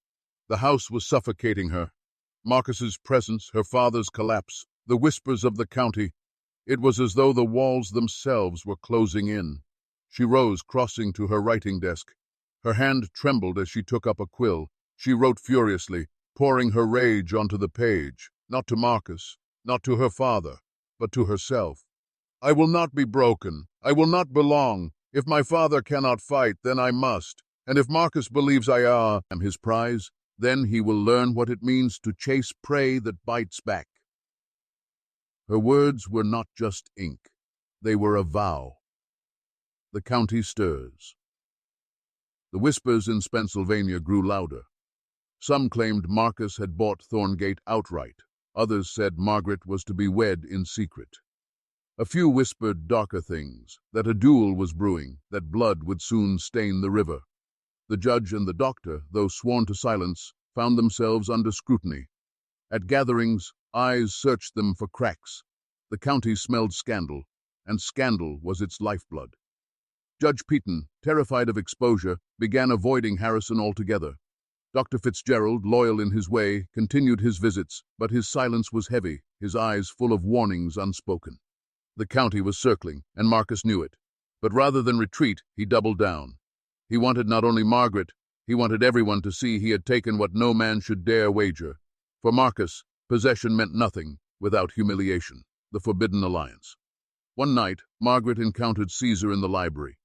The house was suffocating her. Marcus's presence, her father's collapse, the whispers of the county. It was as though the walls themselves were closing in. She rose, crossing to her writing desk. Her hand trembled as she took up a quill. She wrote furiously, pouring her rage onto the page, not to Marcus, not to her father, but to herself. "I will not be broken. I will not belong. If my father cannot fight, then I must. And if Marcus believes I am his prize, then he will learn what it means to chase prey that bites back." Her words were not just ink. They were a vow. The county stirs. The whispers in Pennsylvania grew louder. Some claimed Marcus had bought Thorngate outright. Others said Margaret was to be wed in secret. A few whispered darker things, that a duel was brewing, that blood would soon stain the river. The judge and the doctor, though sworn to silence, found themselves under scrutiny. At gatherings, eyes searched them for cracks. The county smelled scandal, and scandal was its lifeblood. Judge Peaton, terrified of exposure, began avoiding Harrison altogether. Dr. Fitzgerald, loyal in his way, continued his visits, but his silence was heavy, his eyes full of warnings unspoken. The county was circling, and Marcus knew it. But rather than retreat, he doubled down. He wanted not only Margaret, he wanted everyone to see he had taken what no man should dare wager. For Marcus, possession meant nothing without humiliation, the forbidden alliance. One night, Margaret encountered Caesar in the library.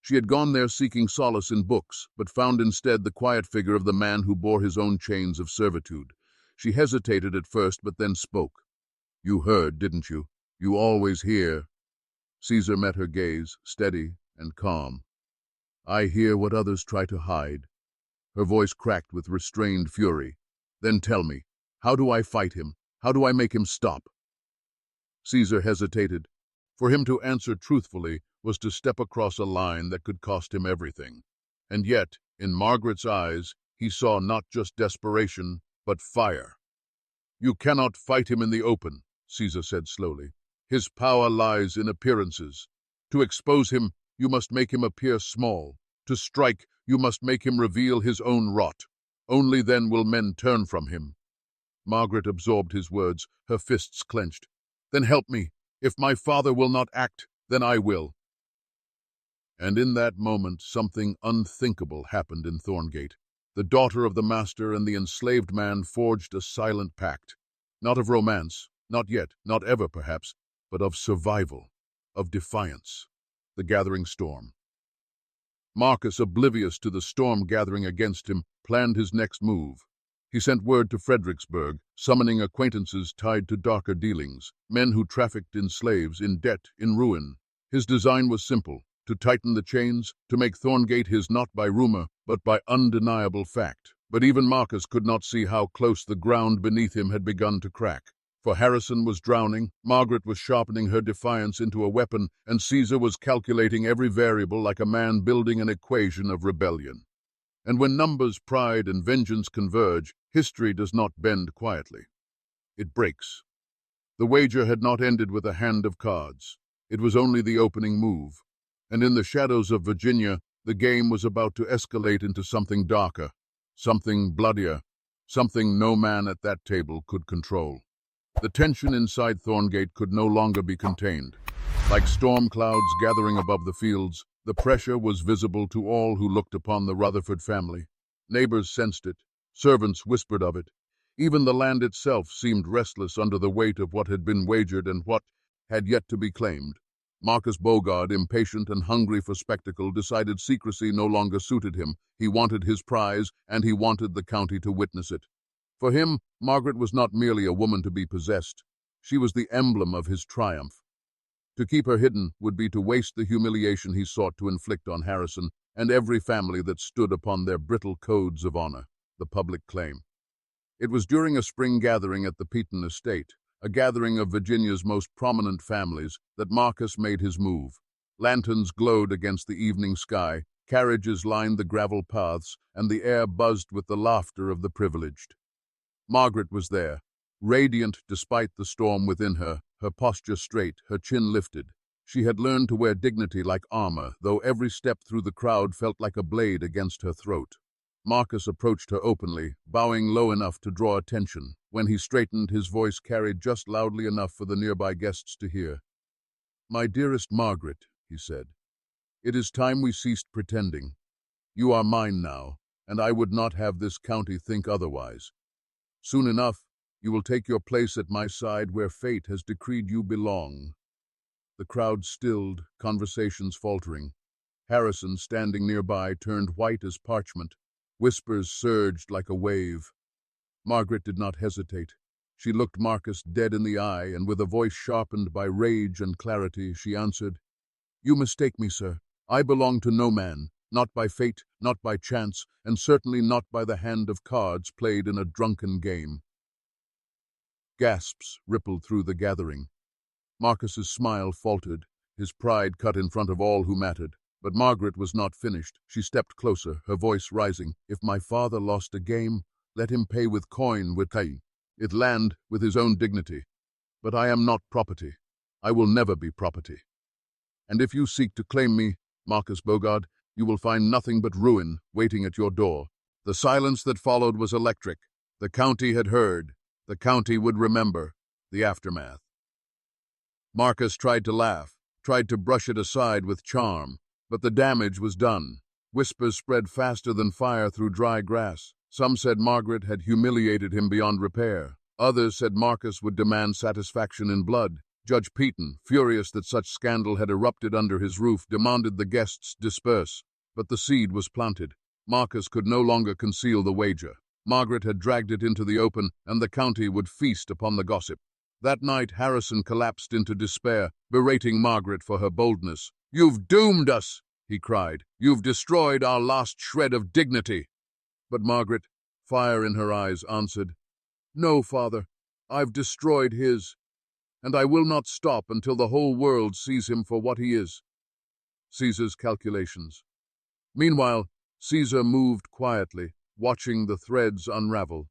She had gone there seeking solace in books, but found instead the quiet figure of the man who bore his own chains of servitude. She hesitated at first, but then spoke. "You heard, didn't you? You always hear." Caesar met her gaze, steady and calm. "I hear what others try to hide." Her voice cracked with restrained fury. "Then tell me, how do I fight him? How do I make him stop?" Caesar hesitated. For him to answer truthfully was to step across a line that could cost him everything. And yet, in Margaret's eyes, he saw not just desperation, but fire. "You cannot fight him in the open," Caesar said slowly. "His power lies in appearances. To expose him, you must make him appear small. To strike, you must make him reveal his own rot. Only then will men turn from him." Margaret absorbed his words, her fists clenched. "Then help me. If my father will not act, then I will." And in that moment, something unthinkable happened in Thorngate. The daughter of the master and the enslaved man forged a silent pact. Not of romance, not yet, not ever perhaps, but of survival, of defiance. The gathering storm. Marcus, oblivious to the storm gathering against him, planned his next move. He sent word to Fredericksburg, summoning acquaintances tied to darker dealings, men who trafficked in slaves, in debt, in ruin. His design was simple: to tighten the chains, to make Thorngate his not by rumor, but by undeniable fact. But even Marcus could not see how close the ground beneath him had begun to crack. For Harrison was drowning, Margaret was sharpening her defiance into a weapon, and Caesar was calculating every variable like a man building an equation of rebellion. And when numbers, pride, and vengeance converge, history does not bend quietly. It breaks. The wager had not ended with a hand of cards. It was only the opening move. And in the shadows of Virginia, the game was about to escalate into something darker, something bloodier, something no man at that table could control. The tension inside Thorngate could no longer be contained. Like storm clouds gathering above the fields, the pressure was visible to all who looked upon the Rutherford family. Neighbors sensed it. Servants whispered of it. Even the land itself seemed restless under the weight of what had been wagered and what had yet to be claimed. Marcus Bogard, impatient and hungry for spectacle, decided secrecy no longer suited him. He wanted his prize, and he wanted the county to witness it. For him, Margaret was not merely a woman to be possessed. She was the emblem of his triumph. To keep her hidden would be to waste the humiliation he sought to inflict on Harrison and every family that stood upon their brittle codes of honor, the public claim. It was during a spring gathering at the Peaton estate, a gathering of Virginia's most prominent families, that Marcus made his move. Lanterns glowed against the evening sky, carriages lined the gravel paths, and the air buzzed with the laughter of the privileged. Margaret was there, radiant despite the storm within her, her posture straight, her chin lifted. She had learned to wear dignity like armor, though every step through the crowd felt like a blade against her throat. Marcus approached her openly, bowing low enough to draw attention. When he straightened, his voice carried just loudly enough for the nearby guests to hear. "My dearest Margaret," he said, "it is time we ceased pretending. You are mine now, and I would not have this county think otherwise. Soon enough, you will take your place at my side where fate has decreed you belong." The crowd stilled, conversations faltering. Harrison, standing nearby, turned white as parchment. Whispers surged like a wave. Margaret did not hesitate. She looked Marcus dead in the eye, and with a voice sharpened by rage and clarity, she answered, "You mistake me, sir. I belong to no man. not by fate, not by chance, and certainly not by the hand of cards played in a drunken game. Gasps rippled through the gathering. Marcus's smile faltered, his pride cut in front of all who mattered. But Margaret was not finished. She stepped closer, her voice rising. If my father lost a game, let him pay with coin with Kai. It land with his own dignity. But I am not property. I will never be property. And if you seek to claim me, Marcus Bogard, you will find nothing but ruin waiting at your door. The silence that followed was electric. The county had heard. The county would remember the aftermath. Marcus tried to laugh, tried to brush it aside with charm, but the damage was done. Whispers spread faster than fire through dry grass. Some said Margaret had humiliated him beyond repair. Others said Marcus would demand satisfaction in blood. Judge Peaton, furious that such scandal had erupted under his roof, demanded the guests disperse. But the seed was planted. Marcus could no longer conceal the wager. Margaret had dragged it into the open, and the county would feast upon the gossip. That night Harrison collapsed into despair, berating Margaret for her boldness. "You've doomed us!" he cried. "You've destroyed our last shred of dignity." But Margaret, fire in her eyes, answered, "No, father, I've destroyed his, and I will not stop until the whole world sees him for what he is." Caesar's calculations. Meanwhile, Caesar moved quietly, watching the threads unravel.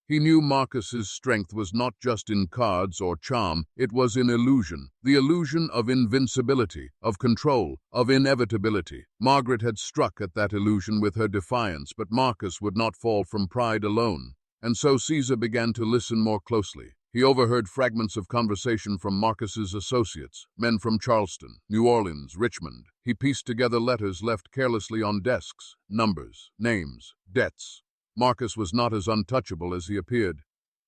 He knew Marcus's strength was not just in cards or charm, it was in illusion. The illusion of invincibility, of control, of inevitability. Margaret had struck at that illusion with her defiance, but Marcus would not fall from pride alone. And so Caesar began to listen more closely. He overheard fragments of conversation from Marcus's associates, men from Charleston, New Orleans, Richmond. He pieced together letters left carelessly on desks, numbers, names, debts. Marcus was not as untouchable as he appeared.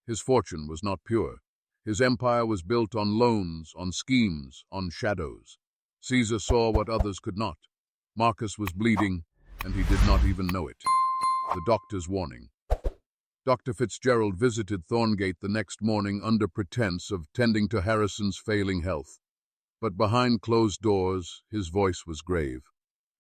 His fortune was not pure. His empire was built on loans, on schemes, on shadows. Caesar saw what others could not. Marcus was bleeding, and he did not even know it. The doctor's warning. Dr. Fitzgerald visited Thorngate the next morning under pretense of tending to Harrison's failing health. But behind closed doors, his voice was grave.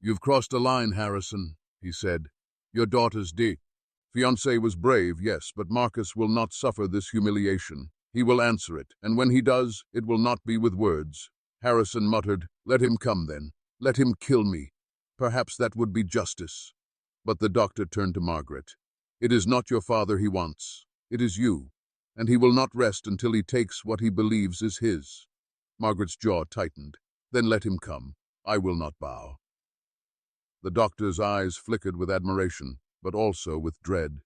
"You've crossed a line, Harrison," he said. "Your daughter's fiancé was brave, yes, but Marcus will not suffer this humiliation. He will answer it, and when he does, it will not be with words." Harrison muttered, "Let him come then. Let him kill me. Perhaps that would be justice." But the doctor turned to Margaret. "It is not your father he wants. It is you, and he will not rest until he takes what he believes is his." Margaret's jaw tightened. "Then let him come. I will not bow." The doctor's eyes flickered with admiration, but also with dread.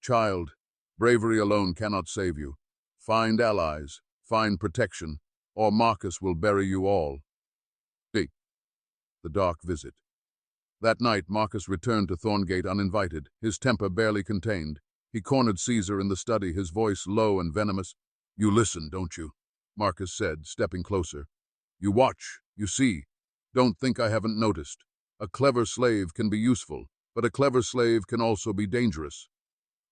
"Child, bravery alone cannot save you. Find allies, find protection, or Marcus will bury you all." The dark visit. That night Marcus returned to Thorngate uninvited, his temper barely contained. He cornered Caesar in the study, his voice low and venomous. "You listen, don't you?" Marcus said, stepping closer. "You watch, you see. Don't think I haven't noticed. A clever slave can be useful, but a clever slave can also be dangerous."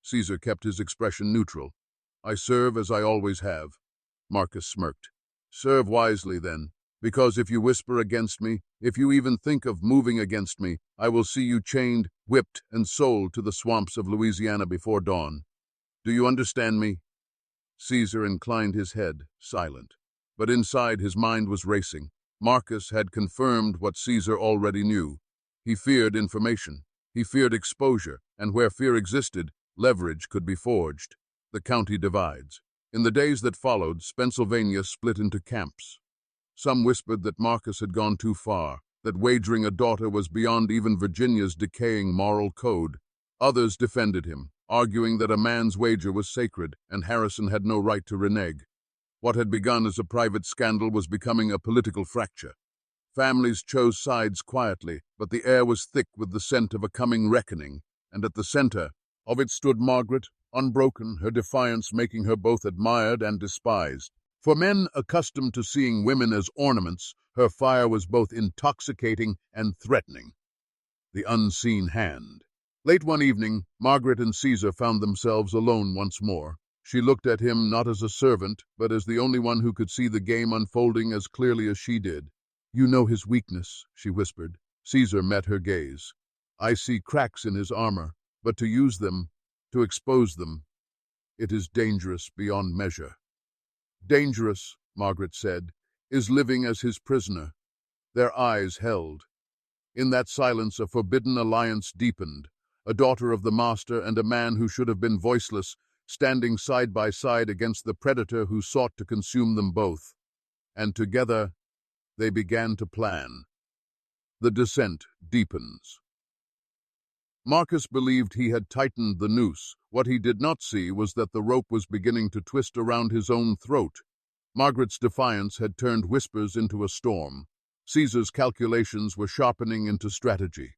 Caesar kept his expression neutral. "I serve as I always have." Marcus smirked. "Serve wisely, then, because if you whisper against me, if you even think of moving against me, I will see you chained, whipped, and sold to the swamps of Louisiana before dawn. Do you understand me?" Caesar inclined his head, silent. But inside his mind was racing. Marcus had confirmed what Caesar already knew. He feared information. He feared exposure, and where fear existed, leverage could be forged. The county divides. In the days that followed, Pennsylvania split into camps. Some whispered that Marcus had gone too far, that wagering a daughter was beyond even Virginia's decaying moral code. Others defended him, arguing that a man's wager was sacred and Harrison had no right to renege. What had begun as a private scandal was becoming a political fracture. Families chose sides quietly, but the air was thick with the scent of a coming reckoning, and at the center of it stood Margaret, unbroken, her defiance making her both admired and despised. For men accustomed to seeing women as ornaments, her fire was both intoxicating and threatening. The unseen hand. Late one evening, Margaret and Caesar found themselves alone once more. She looked at him not as a servant, but as the only one who could see the game unfolding as clearly as she did. "You know his weakness," she whispered. Caesar met her gaze. I see cracks in his armor, but to use them, to expose them, it is dangerous beyond measure. Dangerous, Margaret said, is living as his prisoner. Their eyes held. In that silence a forbidden alliance deepened, a daughter of the master and a man who should have been voiceless, standing side by side against the predator who sought to consume them both. And together they began to plan. The descent deepens. Marcus believed he had tightened the noose. What he did not see was that the rope was beginning to twist around his own throat. Margaret's defiance had turned whispers into a storm. Caesar's calculations were sharpening into strategy.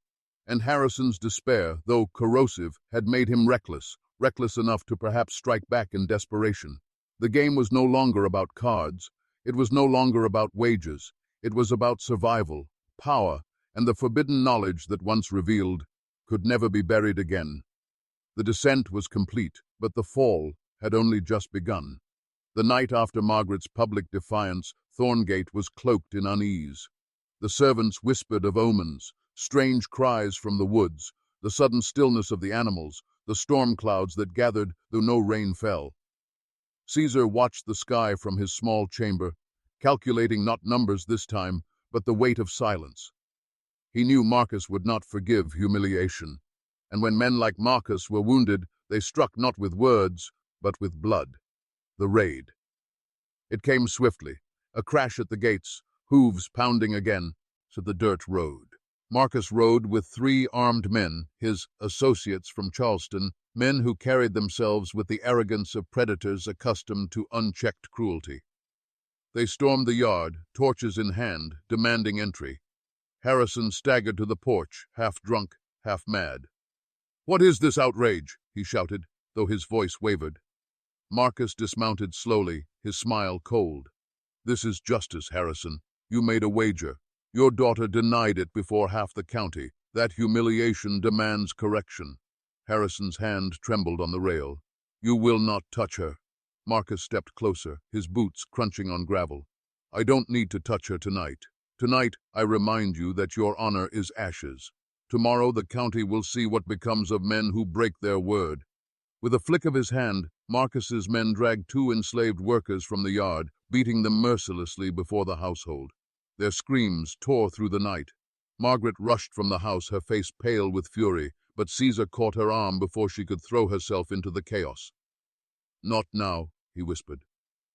And Harrison's despair, though corrosive, had made him reckless enough to perhaps strike back in desperation. The game was no longer about cards. It was no longer about wages. It was about survival, power, and the forbidden knowledge that once revealed could never be buried again. The descent was complete, but the fall had only just begun. The night after Margaret's public defiance, Thorngate was cloaked in unease. The servants whispered of omens, strange cries from the woods, the sudden stillness of the animals, the storm clouds that gathered though no rain fell. Caesar watched the sky from his small chamber, calculating not numbers this time, but the weight of silence. He knew Marcus would not forgive humiliation, and when men like Marcus were wounded, they struck not with words, but with blood. The raid. It came swiftly, a crash at the gates, hooves pounding again, to the dirt road. Marcus rode with 3 armed men, his associates from Charleston, men who carried themselves with the arrogance of predators accustomed to unchecked cruelty. They stormed the yard, torches in hand, demanding entry. Harrison staggered to the porch, half drunk, half mad. "What is this outrage?" he shouted, though his voice wavered. Marcus dismounted slowly, his smile cold. "This is justice, Harrison. You made a wager. Your daughter denied it before half the county. That humiliation demands correction." Harrison's hand trembled on the rail. "You will not touch her." Marcus stepped closer, his boots crunching on gravel. "I don't need to touch her tonight. Tonight, I remind you that your honor is ashes. Tomorrow the county will see what becomes of men who break their word." With a flick of his hand, Marcus's men dragged 2 enslaved workers from the yard, beating them mercilessly before the household. Their screams tore through the night. Margaret rushed from the house, her face pale with fury, but Caesar caught her arm before she could throw herself into the chaos. "Not now," he whispered.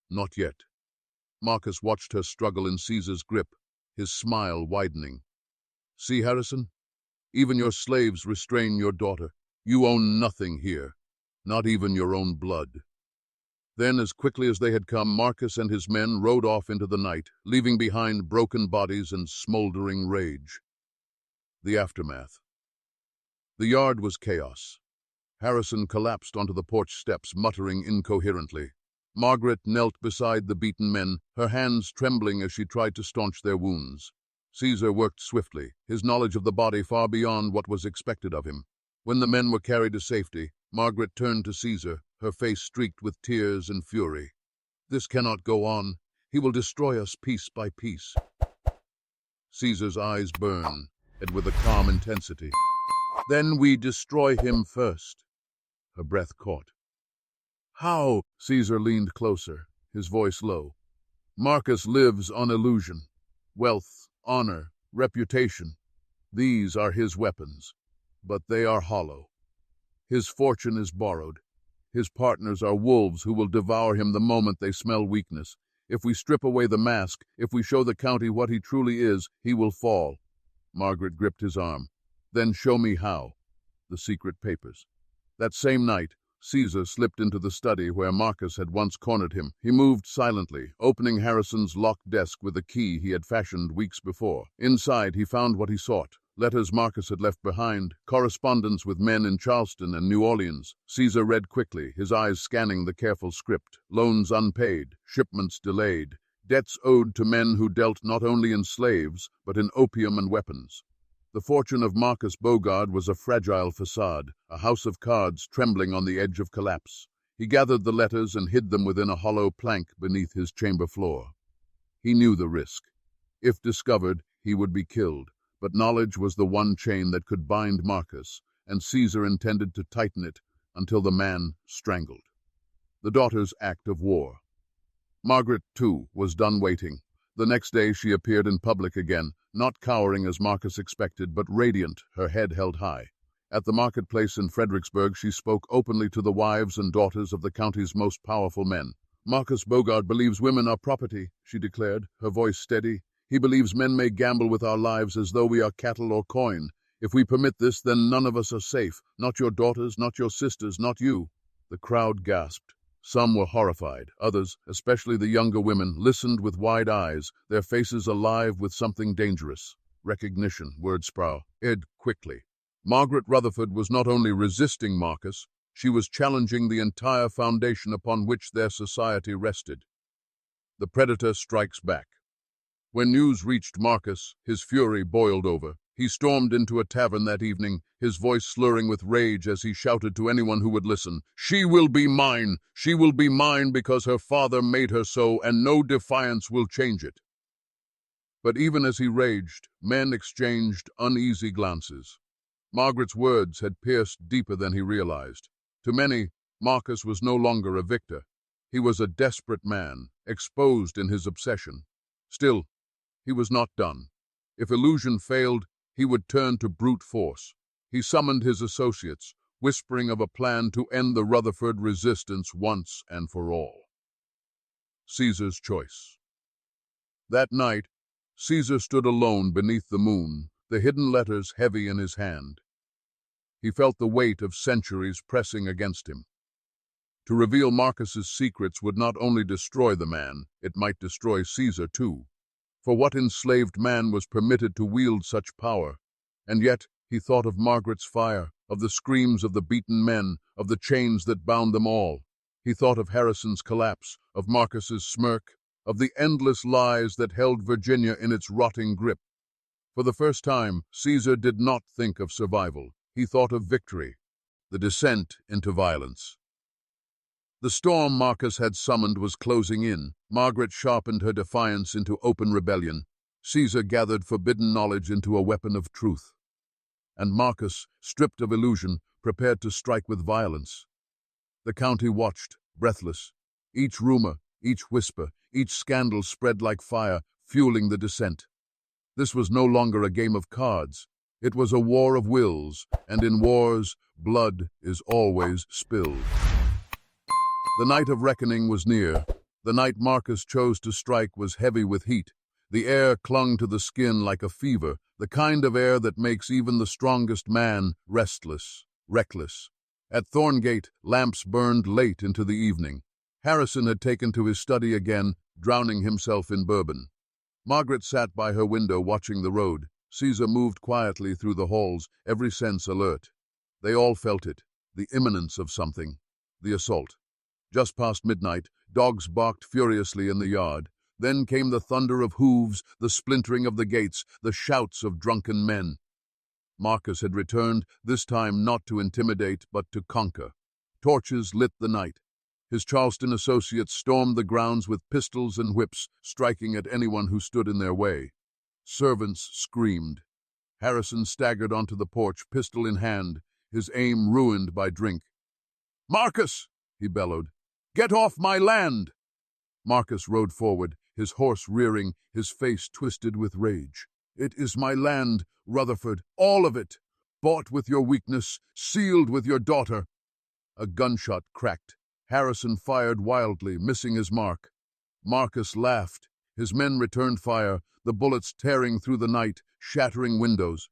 "Not yet." Marcus watched her struggle in Caesar's grip, his smile widening. "See, Harrison? Even your slaves restrain your daughter. You own nothing here, not even your own blood." Then, as quickly as they had come, Marcus and his men rode off into the night, leaving behind broken bodies and smoldering rage. The aftermath. The yard was chaos. Harrison collapsed onto the porch steps, muttering incoherently. Margaret knelt beside the beaten men, her hands trembling as she tried to staunch their wounds. Caesar worked swiftly, his knowledge of the body far beyond what was expected of him. When the men were carried to safety, Margaret turned to Caesar, her face streaked with tears and fury. "This cannot go on. He will destroy us piece by piece." Caesar's eyes burned, and with a calm intensity. "Then we destroy him first." Her breath caught. "How?" Caesar leaned closer, his voice low. "Marcus lives on illusion. Wealth, honor, reputation. These are his weapons, but they are hollow. His fortune is borrowed. His partners are wolves who will devour him the moment they smell weakness. If we strip away the mask, if we show the county what he truly is, he will fall." Margaret gripped his arm. "Then show me how." The secret papers. That same night, Caesar slipped into the study where Marcus had once cornered him. He moved silently, opening Harrison's locked desk with a key he had fashioned weeks before. Inside, he found what he sought. Letters Marcus had left behind, correspondence with men in Charleston and New Orleans. Caesar read quickly, his eyes scanning the careful script. Loans unpaid, shipments delayed, debts owed to men who dealt not only in slaves, but in opium and weapons. The fortune of Marcus Bogard was a fragile facade, a house of cards trembling on the edge of collapse. He gathered the letters and hid them within a hollow plank beneath his chamber floor. He knew the risk. If discovered, he would be killed. But knowledge was the one chain that could bind Marcus, and Caesar intended to tighten it until the man strangled. The daughter's act of war. Margaret, too, was done waiting. The next day she appeared in public again, not cowering as Marcus expected, but radiant, her head held high. At the marketplace in Fredericksburg she spoke openly to the wives and daughters of the county's most powerful men. "Marcus Bogart believes women are property," she declared, her voice steady. "He believes men may gamble with our lives as though we are cattle or coin. If we permit this, then none of us are safe. Not your daughters, not your sisters, not you." The crowd gasped. Some were horrified. Others, especially the younger women, listened with wide eyes, their faces alive with something dangerous. Recognition, word sprout, quickly. Margaret Rutherford was not only resisting Marcus, she was challenging the entire foundation upon which their society rested. The predator strikes back. When news reached Marcus, his fury boiled over. He stormed into a tavern that evening, his voice slurring with rage as he shouted to anyone who would listen, "She will be mine! She will be mine because her father made her so, and no defiance will change it." But even as he raged, men exchanged uneasy glances. Margaret's words had pierced deeper than he realized. To many, Marcus was no longer a victor. He was a desperate man, exposed in his obsession. Still, he was not done. If illusion failed, he would turn to brute force. He summoned his associates, whispering of a plan to end the Rutherford resistance once and for all. Caesar's choice. That night, Caesar stood alone beneath the moon, the hidden letters heavy in his hand. He felt the weight of centuries pressing against him. To reveal Marcus's secrets would not only destroy the man, it might destroy Caesar too. For what enslaved man was permitted to wield such power? And yet he thought of Margaret's fire, of the screams of the beaten men, of the chains that bound them all. He thought of Harrison's collapse, of Marcus's smirk, of the endless lies that held Virginia in its rotting grip. For the first time, Caesar did not think of survival. He thought of victory, the descent into violence. The storm Marcus had summoned was closing in. Margaret sharpened her defiance into open rebellion. Caesar gathered forbidden knowledge into a weapon of truth. And Marcus, stripped of illusion, prepared to strike with violence. The county watched, breathless. Each rumor, each whisper, each scandal spread like fire, fueling the descent. This was no longer a game of cards. It was a war of wills, and in wars, blood is always spilled. The night of reckoning was near. The night Marcus chose to strike was heavy with heat. The air clung to the skin like a fever, the kind of air that makes even the strongest man restless, reckless. At Thorngate, lamps burned late into the evening. Harrison had taken to his study again, drowning himself in bourbon. Margaret sat by her window watching the road. Caesar moved quietly through the halls, every sense alert. They all felt it, the imminence of something, the assault. Just past midnight, dogs barked furiously in the yard. Then came the thunder of hooves, the splintering of the gates, the shouts of drunken men. Marcus had returned, this time not to intimidate, but to conquer. Torches lit the night. His Charleston associates stormed the grounds with pistols and whips, striking at anyone who stood in their way. Servants screamed. Harrison staggered onto the porch, pistol in hand, his aim ruined by drink. "Marcus!" he bellowed. "Get off my land!" Marcus rode forward, his horse rearing, his face twisted with rage. "It is my land, Rutherford, all of it, bought with your weakness, sealed with your daughter." A gunshot cracked. Harrison fired wildly, missing his mark. Marcus laughed. His men returned fire, the bullets tearing through the night, shattering windows.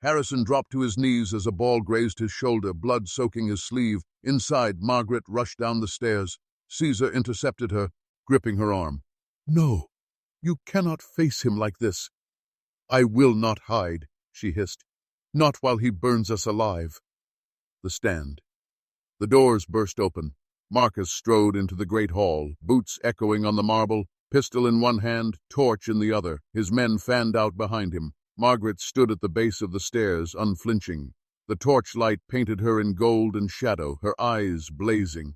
Harrison dropped to his knees as a ball grazed his shoulder, blood soaking his sleeve. Inside, Margaret rushed down the stairs. Caesar intercepted her, gripping her arm. "No, you cannot face him like this." "I will not hide," she hissed. "Not while he burns us alive." The stand. The doors burst open. Marcus strode into the great hall, boots echoing on the marble, pistol in one hand, torch in the other. His men fanned out behind him. Margaret stood at the base of the stairs, unflinching. The torchlight painted her in gold and shadow, her eyes blazing.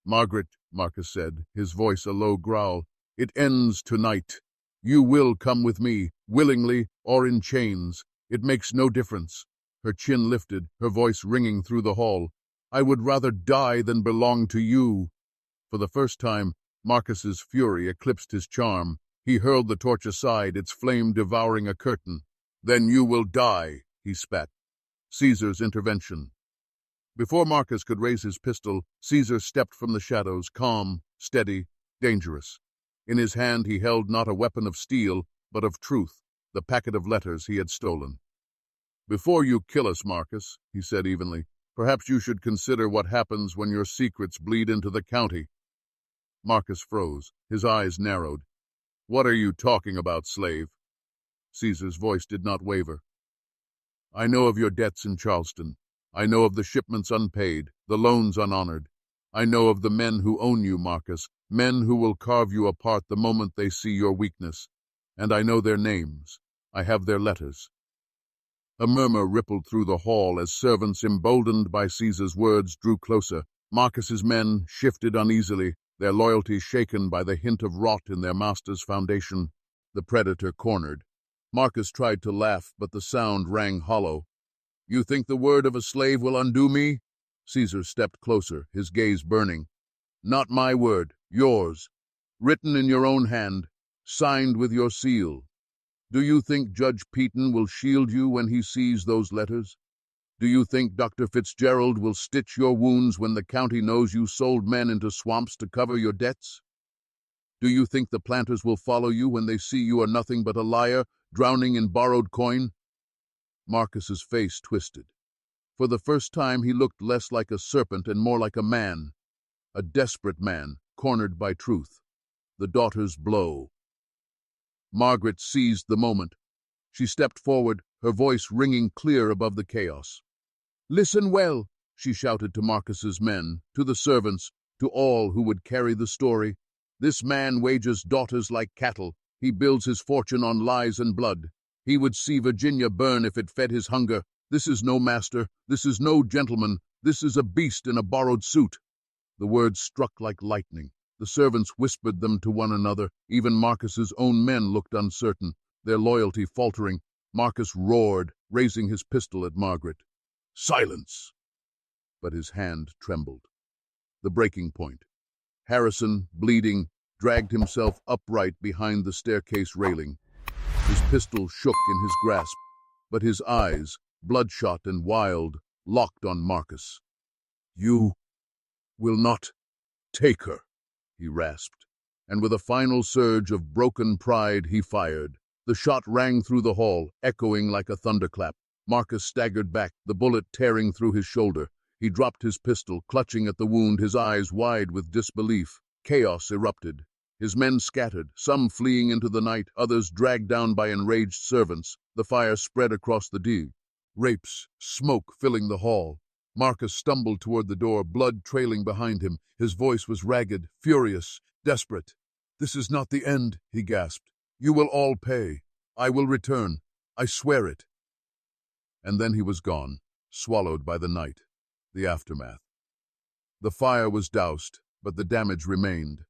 "Margaret," Marcus said, his voice a low growl, "it ends tonight. You will come with me, willingly or in chains. It makes no difference. Her chin lifted, her voice ringing through the hall. I would rather die than belong to you. For the first time, Marcus's fury eclipsed his charm. He hurled the torch aside, its flame devouring a curtain. Then you will die, he spat. Caesar's intervention. Before Marcus could raise his pistol, Caesar stepped from the shadows, calm, steady, dangerous. In his hand he held not a weapon of steel, but of truth, the packet of letters he had stolen. Before you kill us, Marcus, he said evenly, perhaps you should consider what happens when your secrets bleed into the county. Marcus froze, his eyes narrowed. What are you talking about, slave? Caesar's voice did not waver. I know of your debts in Charleston. I know of the shipments unpaid, the loans unhonored. I know of the men who own you, Marcus, men who will carve you apart the moment they see your weakness. And I know their names. I have their letters. A murmur rippled through the hall as servants, emboldened by Caesar's words, drew closer. Marcus's men shifted uneasily, their loyalty shaken by the hint of rot in their master's foundation. The predator cornered. Marcus tried to laugh, but the sound rang hollow. You think the word of a slave will undo me? Caesar stepped closer, his gaze burning. Not my word, yours. Written in your own hand, signed with your seal. Do you think Judge Peaton will shield you when he sees those letters? Do you think Dr. Fitzgerald will stitch your wounds when the county knows you sold men into swamps to cover your debts? Do you think the planters will follow you when they see you are nothing but a liar, drowning in borrowed coin? Marcus's face twisted. For the first time he looked less like a serpent and more like a desperate man, cornered by truth. The daughter's blow. Margaret seized the moment. She stepped forward, her voice ringing clear above the chaos. Listen well, she shouted to Marcus's men, to the servants, to all who would carry the story. This man wagers daughters like cattle. He builds his fortune on lies and blood. He would see Virginia burn if it fed his hunger. This is no master. This is no gentleman. This is a beast in a borrowed suit. The words struck like lightning. The servants whispered them to one another. Even Marcus's own men looked uncertain, their loyalty faltering. Marcus roared, raising his pistol at Margaret. Silence! But his hand trembled. The breaking point. Harrison, bleeding, dragged himself upright behind the staircase railing. His pistol shook in his grasp, but his eyes, bloodshot and wild, locked on Marcus. You will not take her, he rasped, and with a final surge of broken pride he fired. The shot rang through the hall, echoing like a thunderclap. Marcus staggered back, the bullet tearing through his shoulder. He dropped his pistol, clutching at the wound, his eyes wide with disbelief. Chaos erupted. His men scattered, some fleeing into the night, others dragged down by enraged servants. The fire spread across the dig. Rapes, smoke filling the hall. Marcus stumbled toward the door, blood trailing behind him. His voice was ragged, furious, desperate. This is not the end, he gasped. You will all pay. I will return. I swear it. And then he was gone, swallowed by the night, the aftermath. The fire was doused, but the damage remained.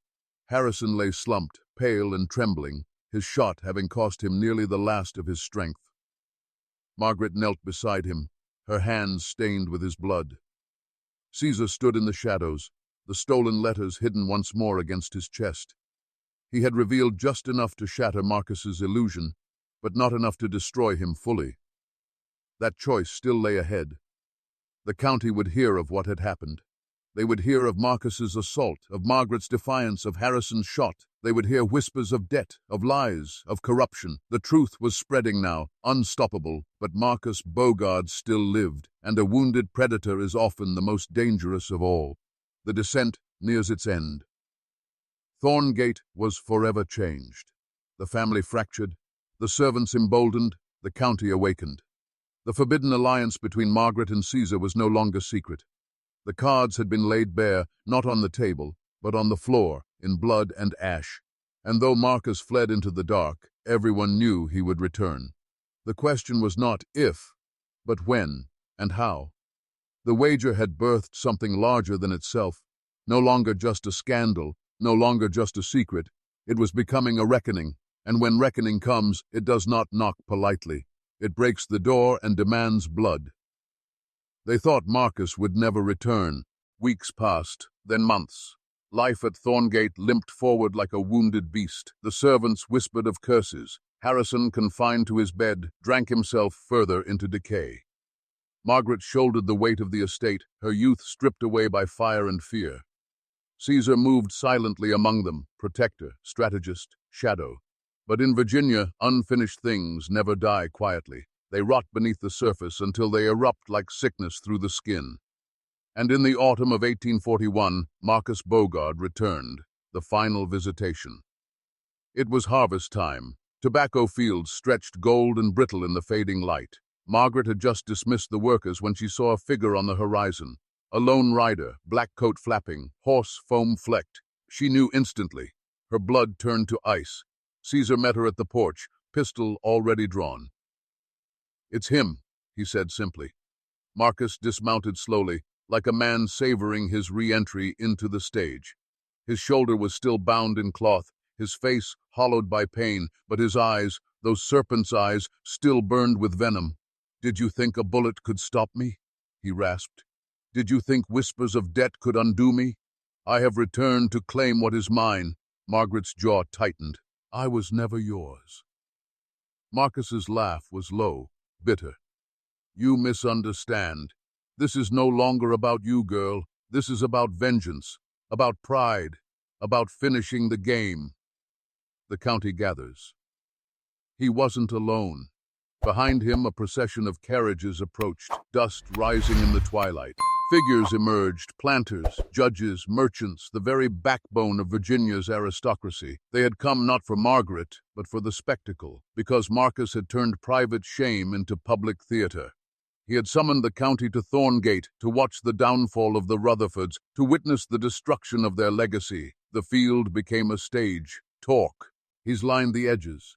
Harrison lay slumped, pale and trembling, his shot having cost him nearly the last of his strength. Margaret knelt beside him, her hands stained with his blood. Caesar stood in the shadows, the stolen letters hidden once more against his chest. He had revealed just enough to shatter Marcus's illusion, but not enough to destroy him fully. That choice still lay ahead. The county would hear of what had happened. They would hear of Marcus's assault, of Margaret's defiance, of Harrison's shot. They would hear whispers of debt, of lies, of corruption. The truth was spreading now, unstoppable, but Marcus Bogard still lived, and a wounded predator is often the most dangerous of all. The descent nears its end. Thorngate was forever changed. The family fractured, the servants emboldened, the county awakened. The forbidden alliance between Margaret and Caesar was no longer secret. The cards had been laid bare, not on the table, but on the floor, in blood and ash. And though Marcus fled into the dark, everyone knew he would return. The question was not if, but when and how. The wager had birthed something larger than itself, no longer just a scandal, no longer just a secret. It was becoming a reckoning, and when reckoning comes, it does not knock politely. It breaks the door and demands blood. They thought Marcus would never return. Weeks passed, then months. Life at Thorngate limped forward like a wounded beast. The servants whispered of curses. Harrison, confined to his bed, drank himself further into decay. Margaret shouldered the weight of the estate, her youth stripped away by fire and fear. Caesar moved silently among them, protector, strategist, shadow. But in Virginia, unfinished things never die quietly. They rot beneath the surface until they erupt like sickness through the skin. And in the autumn of 1841, Marcus Bogard returned, the final visitation. It was harvest time. Tobacco fields stretched gold and brittle in the fading light. Margaret had just dismissed the workers when she saw a figure on the horizon. A lone rider, black coat flapping, horse foam flecked. She knew instantly. Her blood turned to ice. Caesar met her at the porch, pistol already drawn. "It's him," he said simply. Marcus dismounted slowly, like a man savoring his re-entry into the stage. His shoulder was still bound in cloth, his face hollowed by pain, but his eyes, those serpent's eyes, still burned with venom. "Did you think a bullet could stop me?" he rasped. "Did you think whispers of debt could undo me? I have returned to claim what is mine." Margaret's jaw tightened. "I was never yours." Marcus's laugh was low, bitter. "You misunderstand. This is no longer about you, girl. This is about vengeance, about pride, about finishing the game." The county gathers. He wasn't alone. Behind him, a procession of carriages approached, dust rising in the twilight. Figures emerged, planters, judges, merchants, the very backbone of Virginia's aristocracy. They had come not for Margaret, but for the spectacle, because Marcus had turned private shame into public theater. He had summoned the county to Thorngate to watch the downfall of the Rutherfords, to witness the destruction of their legacy. The field became a stage. Talk. He's lined the edges.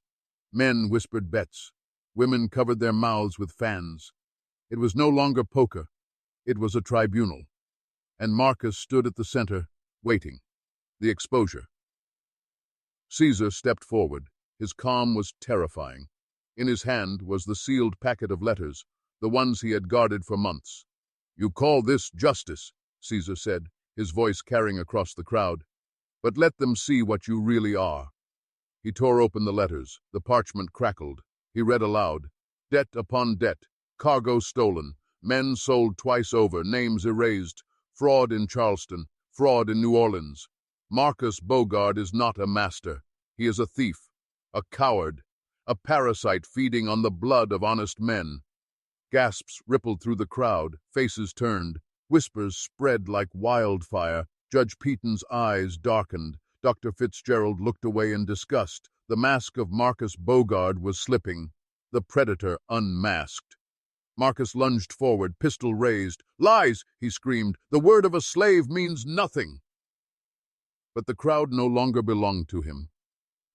Men whispered bets. Women covered their mouths with fans. It was no longer poker. It was a tribunal. And Marcus stood at the center, waiting. The exposure. Caesar stepped forward. His calm was terrifying. In his hand was the sealed packet of letters, the ones he had guarded for months. "You call this justice," Caesar said, his voice carrying across the crowd. "But let them see what you really are." He tore open the letters. The parchment crackled. He read aloud. "Debt upon debt. Cargo stolen. Men sold twice over. Names erased. Fraud in Charleston. Fraud in New Orleans. Marcus Bogard is not a master. He is a thief. A coward. A parasite feeding on the blood of honest men." Gasps rippled through the crowd. Faces turned. Whispers spread like wildfire. Judge Peaton's eyes darkened. Dr. Fitzgerald looked away in disgust. The mask of Marcus Bogard was slipping. The predator unmasked. Marcus lunged forward, pistol raised. "Lies!" he screamed. "The word of a slave means nothing." But the crowd no longer belonged to him.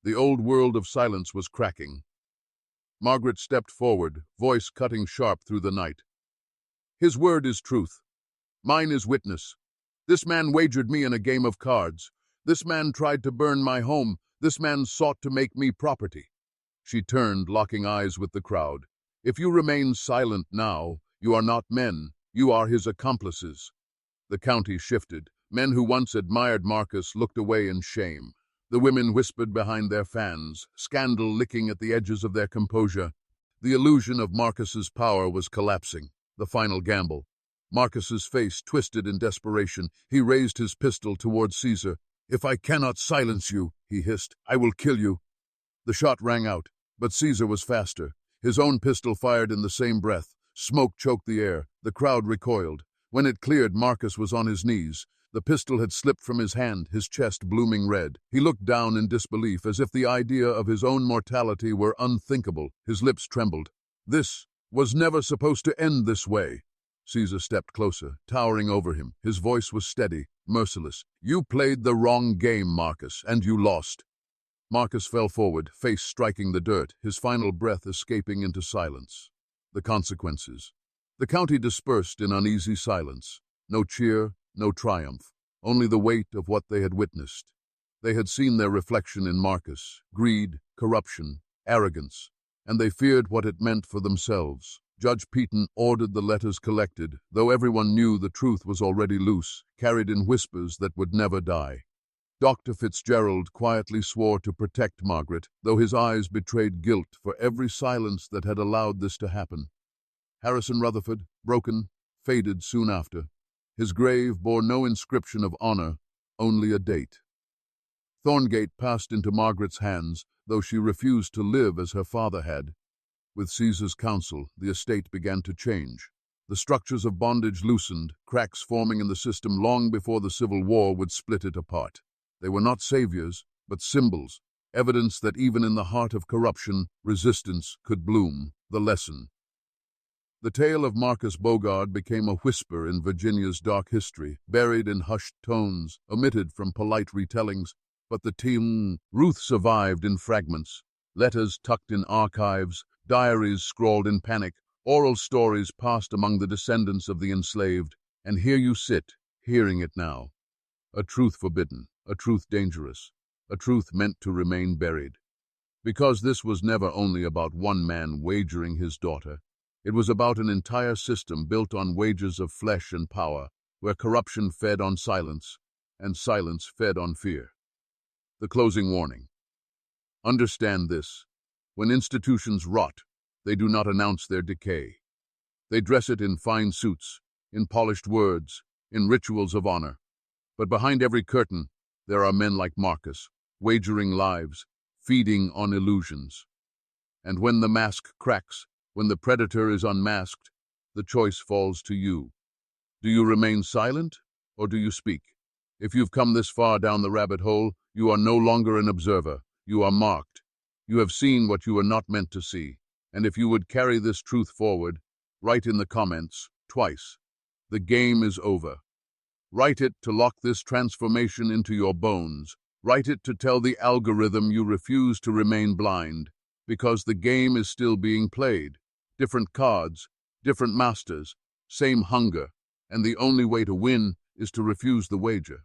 The old world of silence was cracking. Margaret stepped forward, voice cutting sharp through the night. "His word is truth. Mine is witness. This man wagered me in a game of cards. This man tried to burn my home. This man sought to make me property." She turned, locking eyes with the crowd. "If you remain silent now, you are not men. You are his accomplices." The county shifted. Men who once admired Marcus looked away in shame. The women whispered behind their fans, scandal licking at the edges of their composure. The illusion of Marcus's power was collapsing. The final gamble. Marcus's face twisted in desperation. He raised his pistol toward Caesar. "If I cannot silence you," he hissed, "I will kill you." The shot rang out, but Caesar was faster. His own pistol fired in the same breath. Smoke choked the air. The crowd recoiled. When it cleared, Marcus was on his knees. The pistol had slipped from his hand, his chest blooming red. He looked down in disbelief, as if the idea of his own mortality were unthinkable. His lips trembled. "This was never supposed to end this way." Caesar stepped closer, towering over him. His voice was steady, merciless. "You played the wrong game, Marcus, and you lost." Marcus fell forward, face striking the dirt, his final breath escaping into silence. The consequences. The county dispersed in uneasy silence. No cheer, no triumph, only the weight of what they had witnessed. They had seen their reflection in Marcus, greed, corruption, arrogance, and they feared what it meant for themselves. Judge Peaton ordered the letters collected, though everyone knew the truth was already loose, carried in whispers that would never die. Dr. Fitzgerald quietly swore to protect Margaret, though his eyes betrayed guilt for every silence that had allowed this to happen. Harrison Rutherford, broken, faded soon after. His grave bore no inscription of honor, only a date. Thorngate passed into Margaret's hands, though she refused to live as her father had. With Caesar's counsel, the estate began to change. The structures of bondage loosened, cracks forming in the system long before the Civil War would split it apart. They were not saviors, but symbols, evidence that even in the heart of corruption, resistance could bloom. The lesson. The tale of Marcus Bogard became a whisper in Virginia's dark history, buried in hushed tones, omitted from polite retellings, but the Ruth survived in fragments, letters tucked in archives, diaries scrawled in panic, oral stories passed among the descendants of the enslaved, and here you sit, hearing it now. A truth forbidden, a truth dangerous, a truth meant to remain buried. Because this was never only about one man wagering his daughter. It was about an entire system built on wagers of flesh and power, where corruption fed on silence, and silence fed on fear. The closing warning. Understand this. When institutions rot, they do not announce their decay. They dress it in fine suits, in polished words, in rituals of honor. But behind every curtain, there are men like Marcus, wagering lives, feeding on illusions. And when the mask cracks, when the predator is unmasked, the choice falls to you. Do you remain silent, or do you speak? If you've come this far down the rabbit hole, you are no longer an observer. You are marked. You have seen what you are not meant to see. And if you would carry this truth forward, write in the comments, twice. The game is over. Write it to lock this transformation into your bones. Write it to tell the algorithm you refuse to remain blind, because the game is still being played. Different cards, different masters, same hunger, and the only way to win is to refuse the wager.